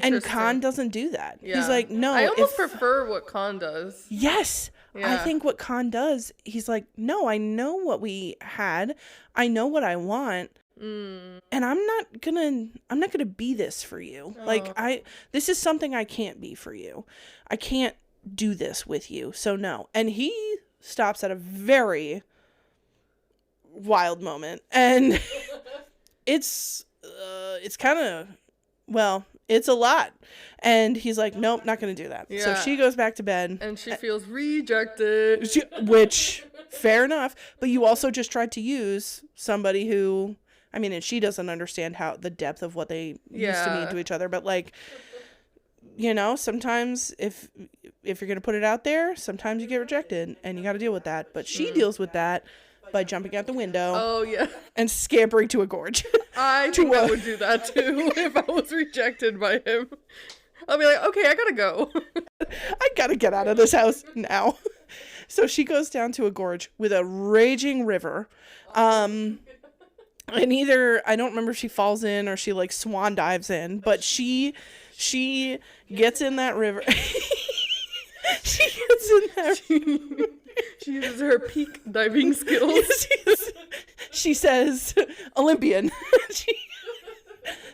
And Khan doesn't do that. Yeah. He's like, no. I almost prefer what Khan does. Yes. Yeah. I think what Khan does, he's like, no, I know what we had. I know what I want. And I'm not gonna be this for you. Oh. Like this is something I can't be for you. I can't do this with you. So no. And he stops at a very wild moment, and it's kind of, well, it's a lot. And he's like, nope, not gonna do that. Yeah. So she goes back to bed and she feels rejected, which fair enough, but you also just tried to use somebody who, I mean, and she doesn't understand how the depth of what they used to mean to each other, but like, sometimes if you're gonna put it out there, sometimes you get rejected and you got to deal with that. But she deals with that by jumping out the window. Oh yeah. And scampering to a gorge. I think I would do that too if I was rejected by him. I'll be like, okay, I gotta go. I gotta get out of this house now. So she goes down to a gorge with a raging river. And either, I don't remember if she falls in or she like swan dives in, but she gets in that river. She gets in there. She uses her peak diving skills. She says, Olympian.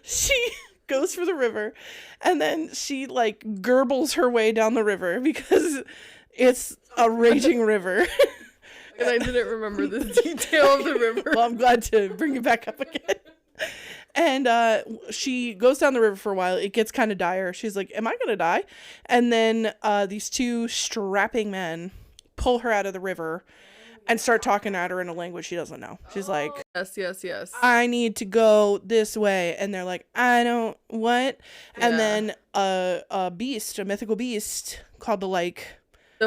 She goes for the river, and then she like gurbles her way down the river because it's a raging river. And I didn't remember this detail of the river. Well, I'm glad to bring it back up again. And she goes down the river for a while. It gets kind of dire. She's like, am I going to die? And then these two strapping men pull her out of the river and start talking at her in a language she doesn't know. She's like, yes. I need to go this way. And they're like, I don't, what? Yeah. And then a mythical beast called the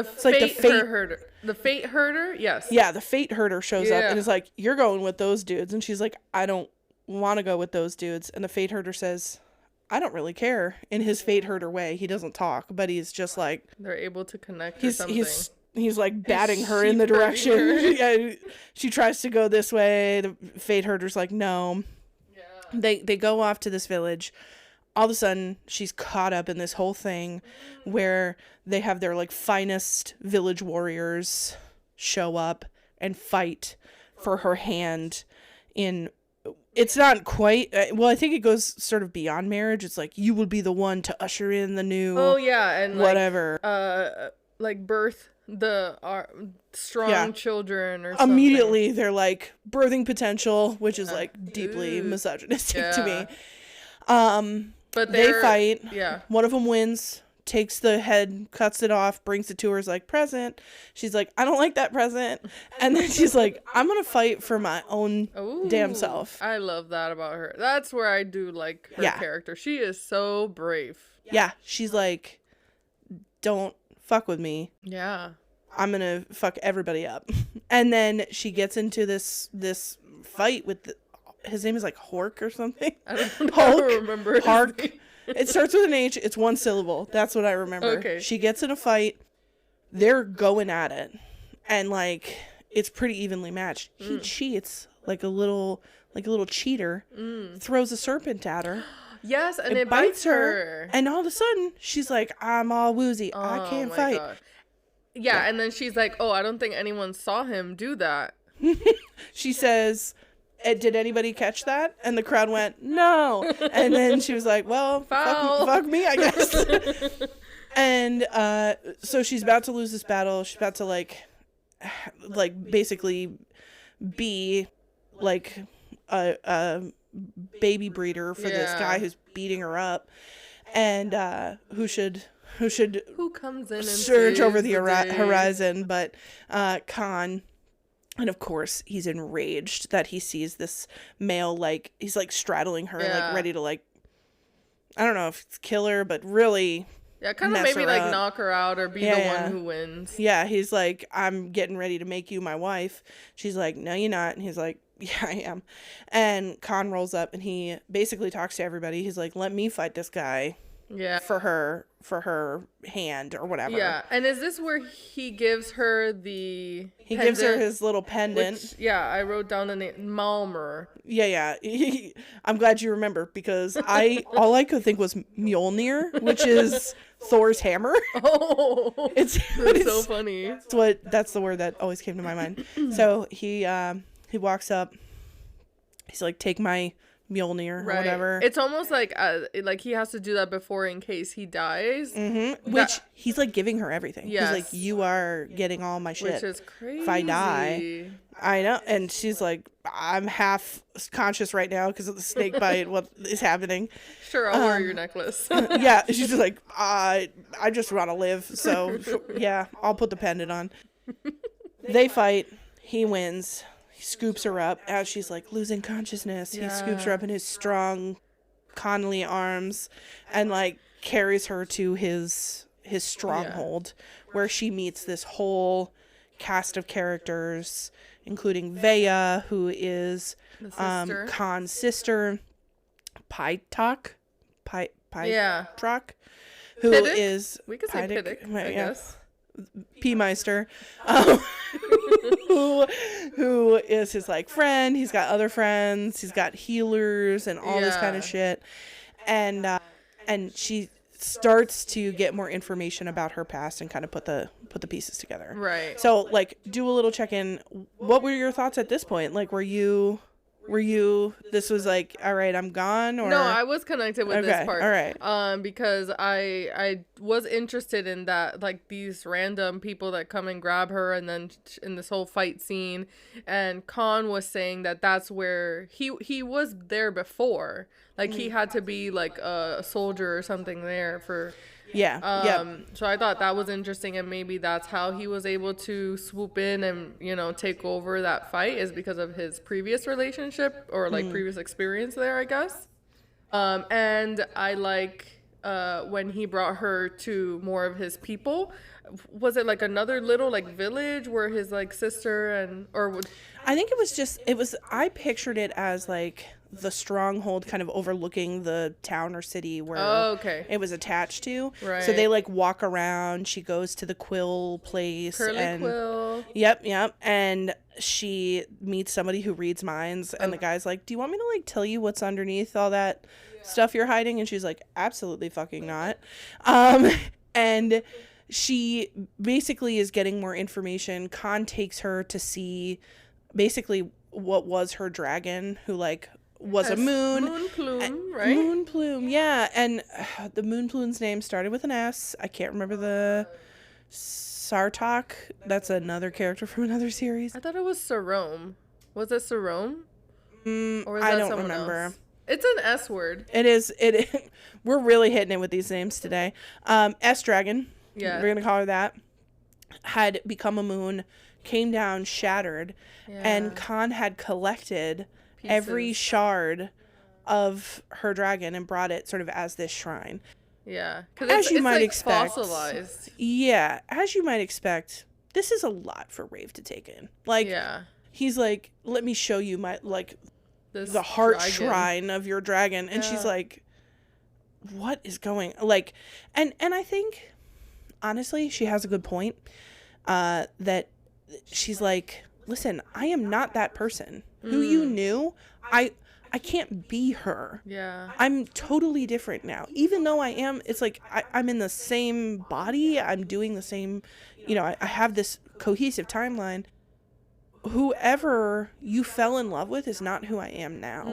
fate herder. The fate herder? Yes. Yeah, the fate herder shows up and is like, you're going with those dudes. And she's like, I don't want to go with those dudes. And the fate herder says, I don't really care. In his fate herder way, he doesn't talk, but he's just like, they're able to connect or something. He's like batting her in the direction. She tries to go this way. The fate herder's like, no. Yeah. They go off to this village. All of a sudden, she's caught up in this whole thing where they have their like finest village warriors show up and fight for her hand in, it's not quite, well, I think it goes sort of beyond marriage. It's like, you will be the one to usher in the new, and whatever. Like birth the strong children or something. Immediately they're like birthing potential, which is like deeply misogynistic to me. But they fight. Yeah. One of them wins, takes the head, cuts it off, brings it to her, is like, present. She's like, I don't like that present. And then she's like, I'm going to fight for my own damn self. I love that about her. That's where I do like her character. She is so brave. Yeah. She's like, don't fuck with me. Yeah. I'm going to fuck everybody up. And then she gets into this fight with his name is like Hork or something. I don't Hulk, remember his Hark. name. It starts with an H. It's one syllable. That's what I remember. Okay. She gets in a fight. They're going at it, and like it's pretty evenly matched. He cheats like a little cheater. Throws a serpent at her. Yes, and it bites her. And all of a sudden, she's like, I'm all woozy. I can't fight. God. Yeah, and then she's like, oh, I don't think anyone saw him do that. She says, did anybody catch that? And the crowd went, no. And then she was like, well, fuck me, I guess. And so she's about to lose this battle. She's about to like basically be like a baby breeder for this guy who's beating her up, and who comes in and surge over the horizon, but Khan. And of course he's enraged that he sees this male, like he's like straddling her, like ready to like, I don't know if it's kill her, but really kind of maybe like knock her out or be the one who wins. Yeah, he's like, I'm getting ready to make you my wife. She's like, no, you're not. And he's like, yeah, I am. And Khan rolls up and he basically talks to everybody. He's like, let me fight this guy. Yeah. For her hand or whatever. Yeah. And is this where he gives her the He gives her his little pendant. Which, I wrote down the name Malmer. Yeah. I'm glad you remember, because all I could think was Mjolnir, which is Thor's hammer. Oh. It's so funny. That's the word that always came to my mind. So he walks up. He's like, take my Mjolnir or whatever. It's almost like he has to do that before in case he dies. Mm-hmm. Which he's like giving her everything. Yes. He's like, you are getting all my shit. Which is crazy. If I die. I know. And she's like, I'm half conscious right now because of the snake bite. What is happening? Sure, I'll wear your necklace. Yeah. She's just like, I just want to live. So yeah, I'll put the pendant on. They fight. He wins. He scoops her up as she's like losing consciousness. He scoops her up in his strong Connolly arms and like carries her to his stronghold, where she meets this whole cast of characters, including Vea, who is Khan's sister, Pytok, who is we could say Piddick, I guess. P-Meister, who is his like friend. He's got other friends. He's got healers and all this kind of shit. And she starts to get more information about her past and kind of put the pieces together. Right. So like, do a little check-in. What were your thoughts at this point? Like, were you this was like, all right, I'm gone? Or no, I was connected with this part. All right. Because I was interested in that, like these random people that come and grab her, and then in this whole fight scene, and Khan was saying that that's where he was there before, like he had to be like a soldier or something there for. So I thought that was interesting, and maybe that's how he was able to swoop in and, take over that fight, is because of his previous relationship or like previous experience there, I guess. And I like when he brought her to more of his people. Was it like another little like village where his like sister I think I pictured it as like the stronghold kind of overlooking the town or city where it was attached to. Right. So they like walk around. She goes to the quill place. Quill. Yep. And she meets somebody who reads minds, and the guy's like, do you want me to like tell you what's underneath all that stuff you're hiding? And she's like, absolutely fucking not. And she basically is getting more information. Khan takes her to see basically what was her dragon, who like was a moon plume, right? Moon plume, yeah. And the moon plume's name started with an S. I can't remember the Sartok. That's another character from another series. I thought it was Sarome. Was it Sarome? Or was that I don't remember. Else? It's an S word. It is. We're really hitting it with these names today. S dragon. Yeah. We're gonna call her that. Had become a moon, came down, shattered, and Khan had collected every shard of her dragon and brought it sort of as this shrine. Yeah, because you might like expect, fossilized. Yeah, as you might expect, this is a lot for Rave to take in. Like, he's like, let me show you my like the heart dragon. shrine of your dragon. And she's like, what is going, like, and I think honestly she has a good point, that she's like, listen, I am not that person who you knew. I can't be her. Yeah. I'm totally different now. Even though I am, it's like I'm in the same body. I'm doing the same, I have this cohesive timeline. Whoever you fell in love with is not who I am now.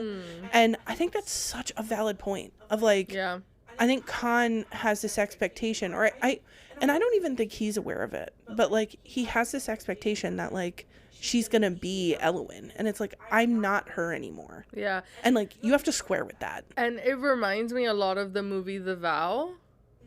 And I think that's such a valid point of like, yeah. I think Khan has this expectation, or and I don't even think he's aware of it, but like he has this expectation that like she's gonna be Elowen, and it's like, I'm not her anymore. Yeah. And like you have to square with that. And it reminds me a lot of the movie The Vow.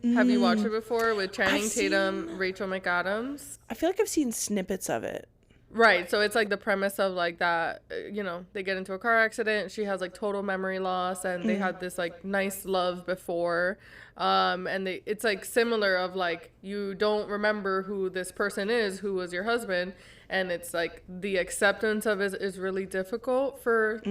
Have you watched it before with Channing Tatum, Rachel McAdams? I feel like I've seen snippets of it. Right, so it's like the premise of like that, they get into a car accident, she has like total memory loss, and they had this like nice love before, and it's like similar of like, you don't remember who this person is, who was your husband, and it's like the acceptance of it is really difficult for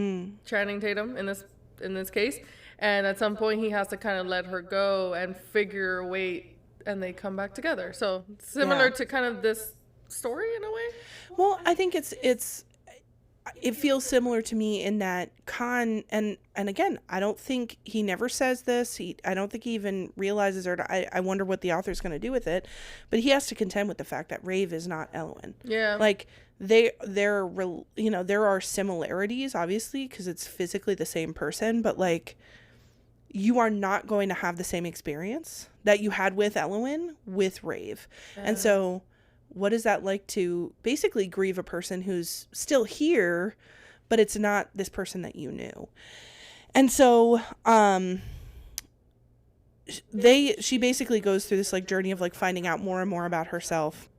Channing Tatum in this case, and at some point he has to kind of let her go and figure a way, and they come back together. So similar to kind of this story in a way. Well, I think it feels similar to me in that Khan, and again, I don't think he never says this. I don't think he even realizes, or I wonder what the author's going to do with it, but he has to contend with the fact that Rave is not Elowen. Yeah. Like there are similarities, obviously, because it's physically the same person, but like you are not going to have the same experience that you had with Elowen with Rave. And so what is that like to basically grieve a person who's still here, but it's not this person that you knew? And so she basically goes through this like journey of like finding out more and more about herself.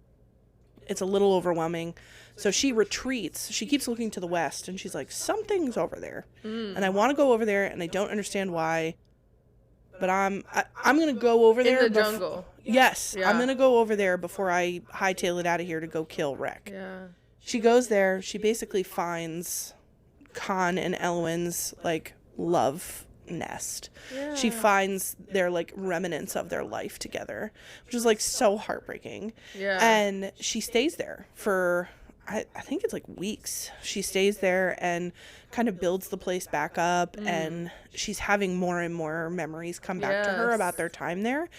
It's a little overwhelming. So she retreats. She keeps looking to the west, and she's like, something's over there. And I want to go over there, and I don't understand why. But I'm going to go over there. In the jungle. Yes. Yeah. I'm going to go over there before I hightail it out of here to go kill Rek. Yeah. She goes there. She basically finds Khan and Elowen's, like, love nest. Yeah. She finds their, like, remnants of their life together, which is, like, so heartbreaking. Yeah. And she stays there for, I think it's, like, weeks. She stays there and kind of builds the place back up, and she's having more and more memories come back to her about their time there.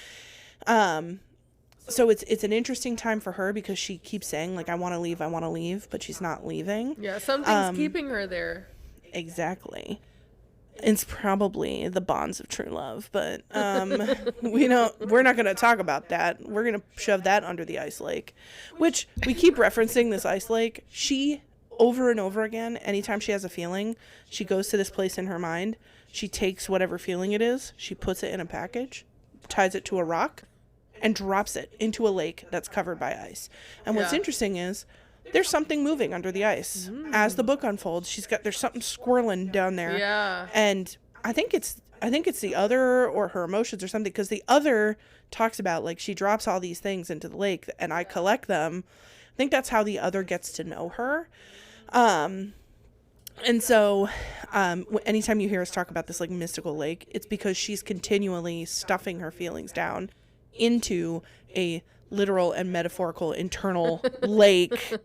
So it's an interesting time for her because she keeps saying like, I want to leave, but she's not leaving. Yeah, something's keeping her there. Exactly. It's probably the bonds of true love, but we're not going to talk about that. We're going to shove that under the ice lake, which we keep referencing this ice lake. She, over and over again, anytime she has a feeling, she goes to this place in her mind. She takes whatever feeling it is, she puts it in a package, ties it to a rock, and drops it into a lake that's covered by ice. And what's interesting is there's something moving under the ice. As the book unfolds, there's something swirling down there. Yeah. And I think it's the other, or her emotions or something, because the other talks about like she drops all these things into the lake and I collect them. I think that's how the other gets to know her. And so anytime you hear us talk about this like mystical lake, it's because she's continually stuffing her feelings down into a literal and metaphorical internal lake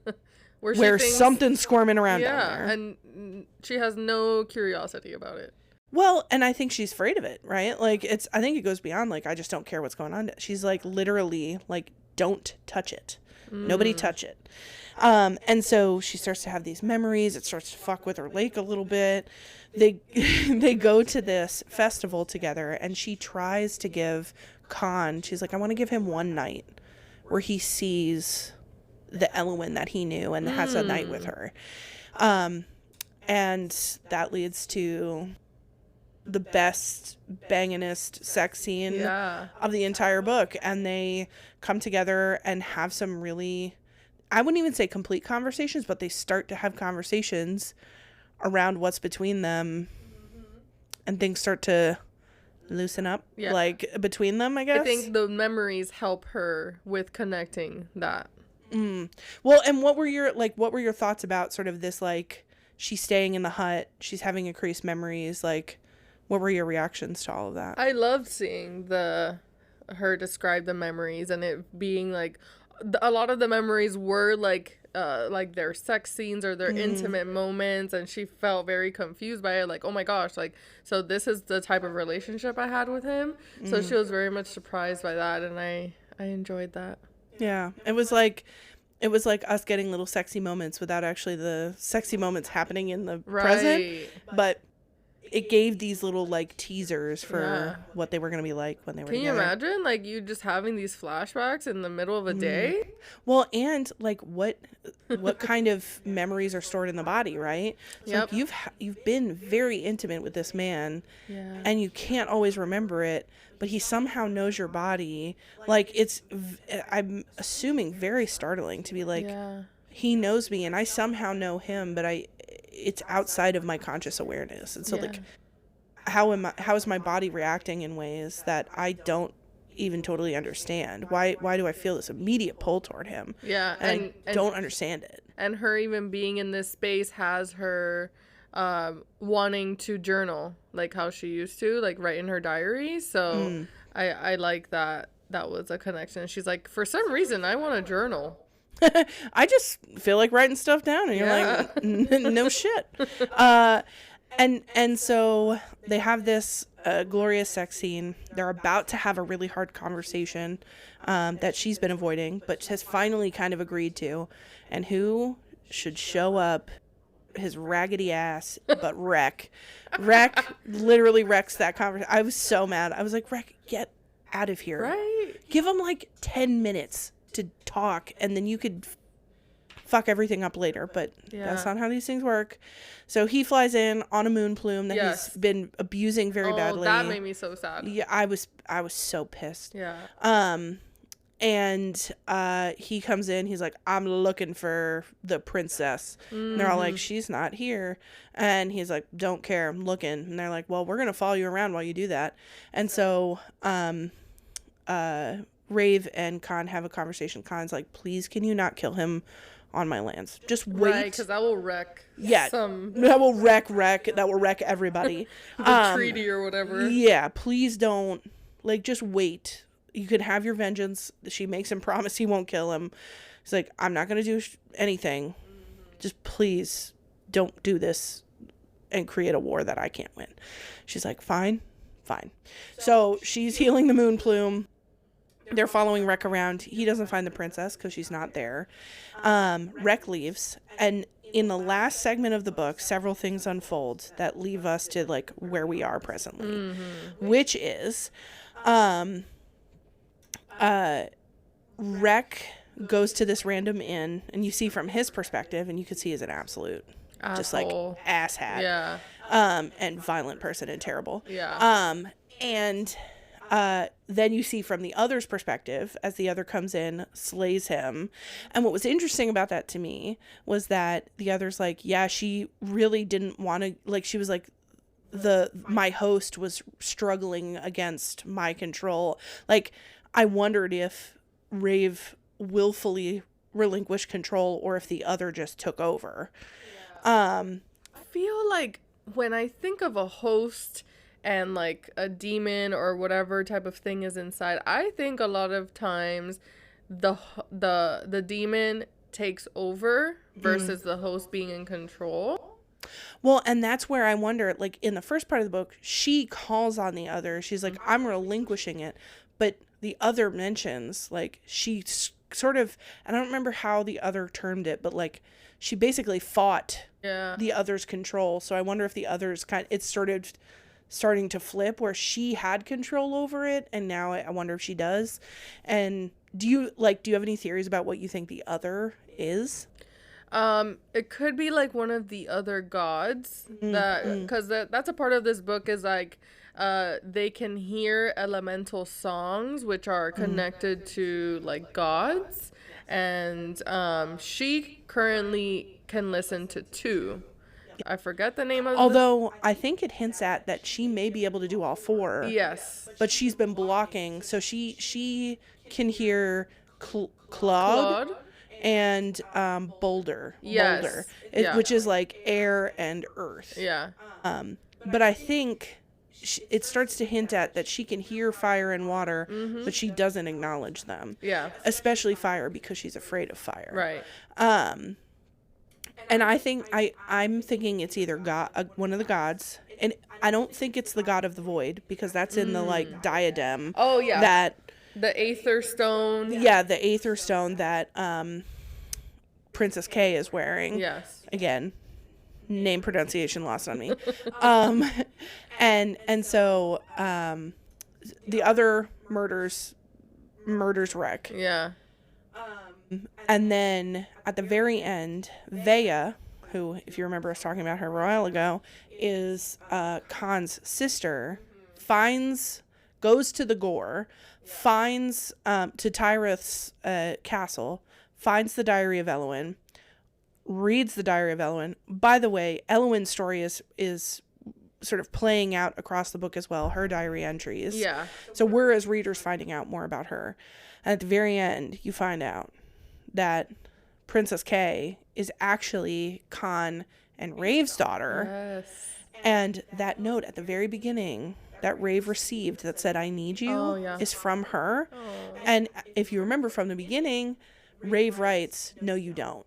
where something's squirming around down there. And she has no curiosity about it. Well, and I think she's afraid of it, right? Like I think it goes beyond like, I just don't care what's going on. She's like literally like, don't touch it. Nobody touch it. And so she starts to have these memories. It starts to fuck with her lake a little bit. They go to this festival together, and she tries to give Khan, she's like, I want to give him one night where he sees the Elowen that he knew and has a night with her. And that leads to the best banginest sex scene of the entire book. And they come together and have some really, I wouldn't even say complete conversations, but they start to have conversations around what's between them, and things start to loosen up like between them, I guess. I think the memories help her with connecting that. Well, and what were your thoughts about sort of this like she's staying in the hut. She's having increased memories. Like, what were your reactions to all of that? I loved seeing her describe the memories, and it being like a lot of the memories were like their sex scenes or their intimate moments, and she felt very confused by it, like, oh my gosh, like, so this is the type of relationship I had with him. So she was very much surprised by that, and I enjoyed that. Yeah, it was like us getting little sexy moments without actually the sexy moments happening in the present, but it gave these little like teasers for what they were going to be like when they were together. Can you imagine, like, you just having these flashbacks in the middle of a day? Well, and like what kind of memories are stored in the body, right? So like you've been very intimate with this man, and you can't always remember it, but he somehow knows your body. Like, I'm assuming very startling to be like, he knows me and I somehow know him, but it's outside of my conscious awareness. And so like, how is my body reacting in ways that I don't even totally understand? Why do I feel this immediate pull toward him? Yeah. And I don't understand it. And her even being in this space has her wanting to journal like how she used to, like, write in her diary. So I like that was a connection. She's like, for some reason I want to journal. I just feel like writing stuff down, and you're like, no shit. And so they have this glorious sex scene. They're about to have a really hard conversation that she's been avoiding, but has finally kind of agreed to. And who should show up? His raggedy ass, but Rec literally wrecks that conversation. I was so mad. I was like, Rec, get out of here. Right? Give him like 10 minutes to talk, and then you could fuck everything up later, but that's not how these things work. So he flies in on a moon plume that he's been abusing very badly. That made me so sad. Yeah, I was so pissed. Yeah. And he comes in, he's like, I'm looking for the princess. And they're all like, she's not here. And he's like, don't care, I'm looking. And they're like, well, we're gonna follow you around while you do that. And so Rave and Khan have a conversation. Khan's like, please, can you not kill him on my lands? Just wait. Right, because that will wreck that will wreck everybody. The treaty or whatever. Yeah, please don't. Like, just wait. You can have your vengeance. She makes him promise he won't kill him. He's like, I'm not going to do anything. Just please don't do this and create a war that I can't win. She's like, fine. So she's healing the moon plume. They're following Rec around. He doesn't find the princess because she's not there. Rec leaves. And in the last segment of the book, several things unfold that leave us to, like, where we are presently. Which is, Rec goes to this random inn, and you see from his perspective, and you can see he's an absolute asshole. Just like asshat. Yeah. And violent person and terrible. Yeah. And then you see from the other's perspective as the other comes in, slays him. And what was interesting about that to me was that the other's like, yeah, she really didn't want to, like, she was like, my host was struggling against my control. Like, I wondered if Rave willfully relinquished control or if the other just took over. I feel like when I think of a host and like a demon or whatever type of thing is inside, I think a lot of times the demon takes over versus the host being in control. Well, and that's where I wonder, like, in the first part of the book, she calls on the other. She's like, I'm relinquishing it. But the other mentions, like, she sort of, I don't remember how the other termed it, but, like, she basically fought the other's control. So I wonder if the other's it's sort of starting to flip where she had control over it, and now I wonder if she does. And do you have any theories about what you think the other is? It could be like one of the other gods because that's a part of this book is like they can hear elemental songs which are connected to like gods, and she currently can listen to 2. I forget the name of Although I think it hints at that she may be able to do all 4. Yes. But she's been blocking, so she can hear Claude and boulder. Yes. Boulder, Yeah. which is like air and earth. Yeah. But I think it starts to hint at that she can hear fire and water, but she doesn't acknowledge them. Yeah. Especially fire, because she's afraid of fire. Right. And I think I'm thinking it's either God, one of the gods, and I don't think it's the god of the void, because that's in the like diadem. Oh yeah. That the Aether Stone. Yeah, the Aether Stone that Princess Kay is wearing. Yes. Again, name pronunciation lost on me. And so the other murders wreck. Yeah. And then at the very end, Vea, who, if you remember us talking about her a while ago, is Khan's sister, goes to the Gore, finds to Tyrith's castle, finds the Diary of Elwyn, reads the Diary of Elwyn. By the way, Elwyn's story is sort of playing out across the book as well, her diary entries. Yeah. So we're, as readers, finding out more about her. And at the very end, you find out that Princess Kay is actually Khan and Rave's daughter. Yes. And that note at the very beginning that Rave received that said, "I need you," is from her. Oh. And if you remember from the beginning, Rave writes, "No, you don't,"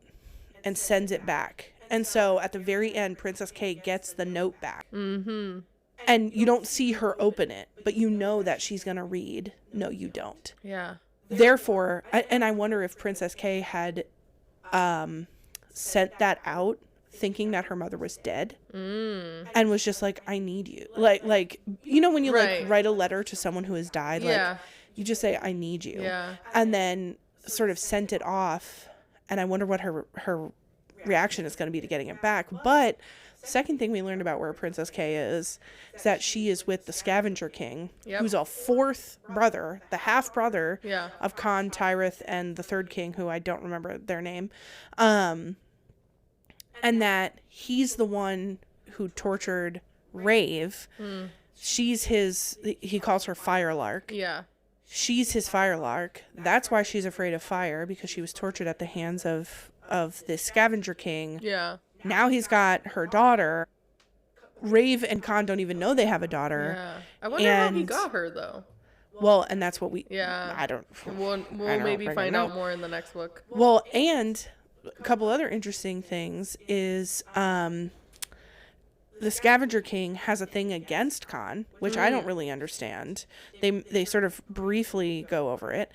and sends it back. And so at the very end, Princess Kay gets the note back. Mm-hmm. And you don't see her open it, but you know that she's going to read, "No, you don't." Yeah. Therefore, and I wonder if Princess Kay had sent that out thinking that her mother was dead and was just like, "I need you." Like you know when you Right. like write a letter to someone who has died, Yeah. like you just say, "I need you." Yeah. And then sort of sent it off, and I wonder what her reaction is going to be to getting it back. But second thing we learned about where Princess Kay is that she is with the Scavenger King, Yep. who's a fourth brother, the half brother Yeah. of Khan, Tyrith, and the third king, who I don't remember their name. And that he's the one who tortured Rave. She's he calls her Firelark. Yeah. She's his Firelark. That's why she's afraid of fire, because she was tortured at the hands of the Scavenger King. Yeah. Now he's got her daughter. Rave and Khan don't even know they have a daughter. Yeah. I wonder how he got her though. Well, and that's what Yeah. I don't. We'll don't maybe freaking find know. out more in the next book. Well, and a couple other interesting things is the Scavenger King has a thing against Khan, which I don't really understand. They sort of briefly go over it.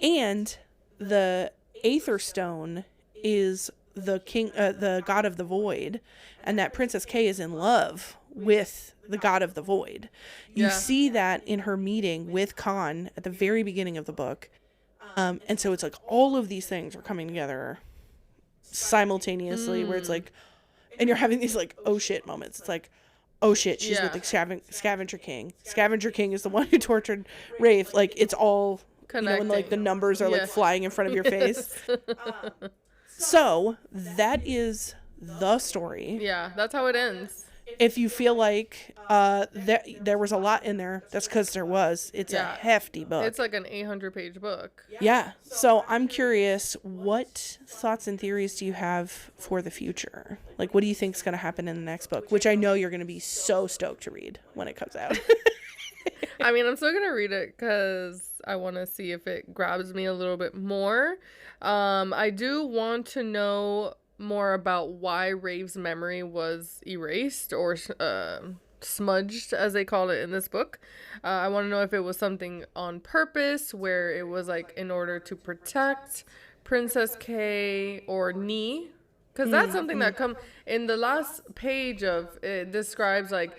And the Aether Stone is the god of the void, and that Princess Kay is in love with the god of the void. You Yeah. see that in her meeting with Khan at the very beginning of the book. And so it's like all of these things are coming together simultaneously, where it's like, and you're having these like, oh shit moments. It's like, oh shit, she's with the Scavenger King. Scavenger King is the one who tortured Rafe. Like, it's all, you know, and like the numbers are like flying in front of your face. So that is the story. Yeah, that's how it ends. If you feel like there was a lot in there, that's because there was. It's a hefty book. It's like an 800-page book. Yeah. So I'm curious, what thoughts and theories do you have for the future? Like, what do you think is going to happen in the next book? Which I know you're going to be so stoked to read when it comes out. I mean, I'm still going to read it because I want to see if it grabs me a little bit more. I do want to know more about why Rave's memory was erased or smudged, as they call it in this book. I want to know if it was something on purpose, where it was like in order to protect Princess Kay or Ni, because that's something that comes in the last page of it. Describes like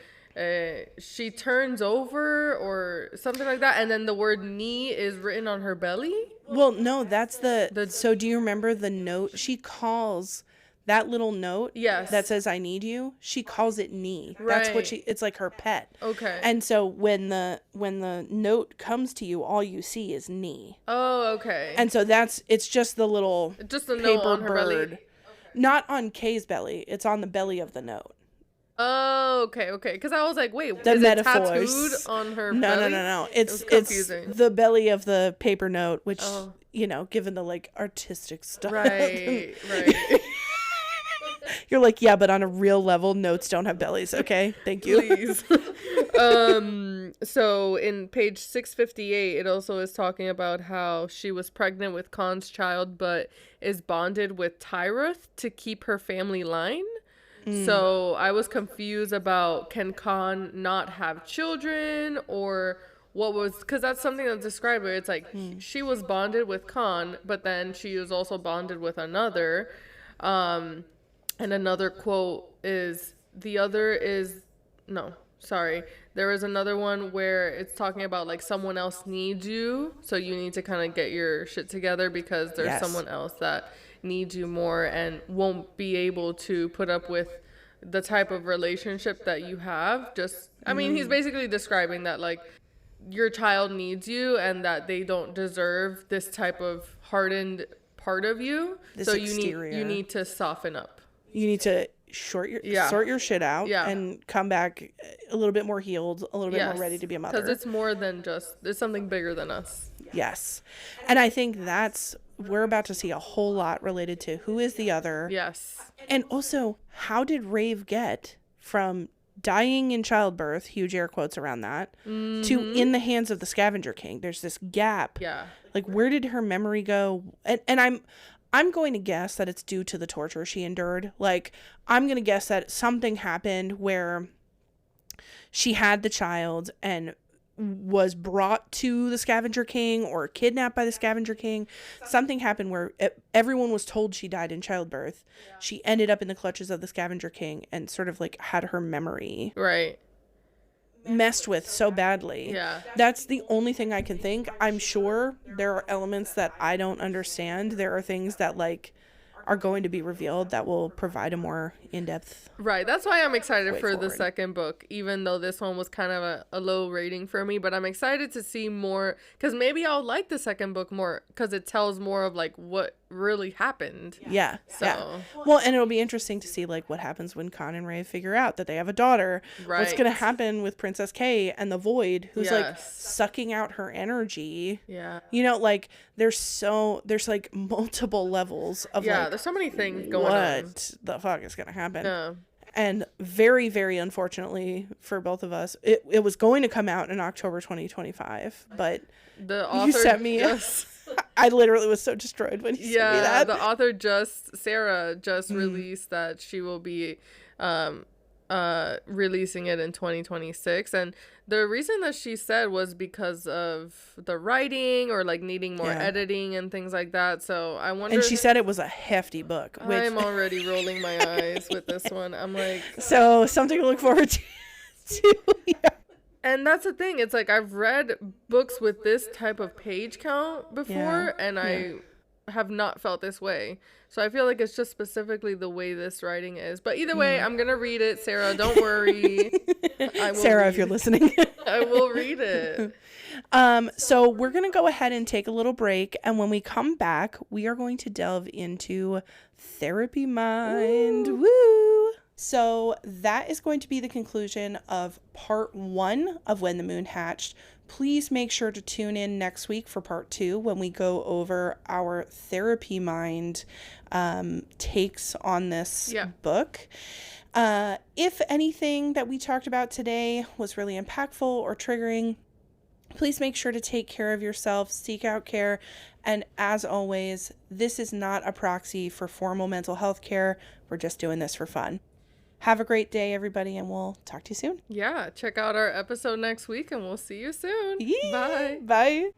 she turns over or something like that, and then the word Ni is written on her belly. Well, no, that's so do you remember the note she calls? That little note that says "I need you," she calls it Ni. That's what it's like her pet. Okay. And so when the note comes to you, all you see is Ni. Oh, okay. And so it's just the little just a paper note on her bird. belly. Not on Kay's belly. It's on the belly of the note. Oh, okay. Because I was like, wait, The is metaphors. it tattooed on her No, belly? no. It's confusing. the belly of the paper note, which you know, given the like artistic stuff. Right. You're like, yeah, but on a real level, notes don't have bellies. Okay, thank you. Please. So in page 658, it also is talking about how she was pregnant with Khan's child, but is bonded with Tyruth to keep her family line. So I was confused about, can Khan not have children, or what was, because that's something that's described where it's like she was bonded with Khan, but then she was also bonded with another. And another quote is, there is another one where it's talking about like someone else needs you, so you need to kind of get your shit together because there's someone else that needs you more and won't be able to put up with the type of relationship that you have. I mean, he's basically describing that like your child needs you and that they don't deserve this type of hardened part of you. So you need to soften up. You need to sort your shit out and come back a little bit more healed, a little bit more ready to be a mother. Because it's more than it's something bigger than us. Yes. And I think we're about to see a whole lot related to who is the other. Yes. And also, how did Rave get from dying in childbirth, huge air quotes around that, to in the hands of the Scavenger King? There's this gap. Yeah. Like, where did her memory go? And I'm going to guess that it's due to the torture she endured. Like, I'm going to guess that something happened where she had the child and was brought to the Scavenger King or kidnapped by the Scavenger King. Something happened where everyone was told she died in childbirth. Yeah. She ended up in the clutches of the Scavenger King and sort of like had her memory messed with so badly. Yeah. That's the only thing I can think. I'm sure there are elements that I don't understand. There are things that like are going to be revealed that will provide a more in-depth. Right. That's why I'm excited for forward. The second book, even though this one was kind of a low rating for me. But I'm excited to see more, because maybe I'll like the second book more because it tells more of like what really happened. Yeah. So. Yeah. Well, and it'll be interesting to see like what happens when Khan and Ray figure out that they have a daughter. Right. What's going to happen with Princess Kay and the Void, who's like sucking out her energy. Yeah. You know, like there's like multiple levels of like, there's so many things going on. What the fuck is going to happen? Yeah. And very, very unfortunately for both of us, it was going to come out in October 2025, but the author you sent me. I literally was so destroyed when you sent me that. The author Sarah released that she will be releasing it in 2026, and the reason that she said was because of the writing or like needing more editing and things like that. So I wonder. And she said it was a hefty book. Which... I'm already rolling my eyes with this one. I'm like, so something to look forward to. Yeah. And that's the thing. It's like I've read books with this type of page count before, and I have not felt this way. So I feel like it's just specifically the way this writing is. But either way, I'm going to read it. Sarah, don't worry. Sarah, if you're listening. I will read it. So we're going to go ahead and take a little break. And when we come back, we are going to delve into Therapy Mind. Woo! So that is going to be the conclusion of part 1 of When the Moon Hatched. Please make sure to tune in next week for part 2 when we go over our Therapy Mind takes on this book. If anything that we talked about today was really impactful or triggering, please make sure to take care of yourself, seek out care, and as always, this is not a proxy for formal mental health care. We're just doing this for fun. Have a great day, everybody, and we'll talk to you soon. Yeah, check out our episode next week, and we'll see you soon. Yeah. Bye. Bye.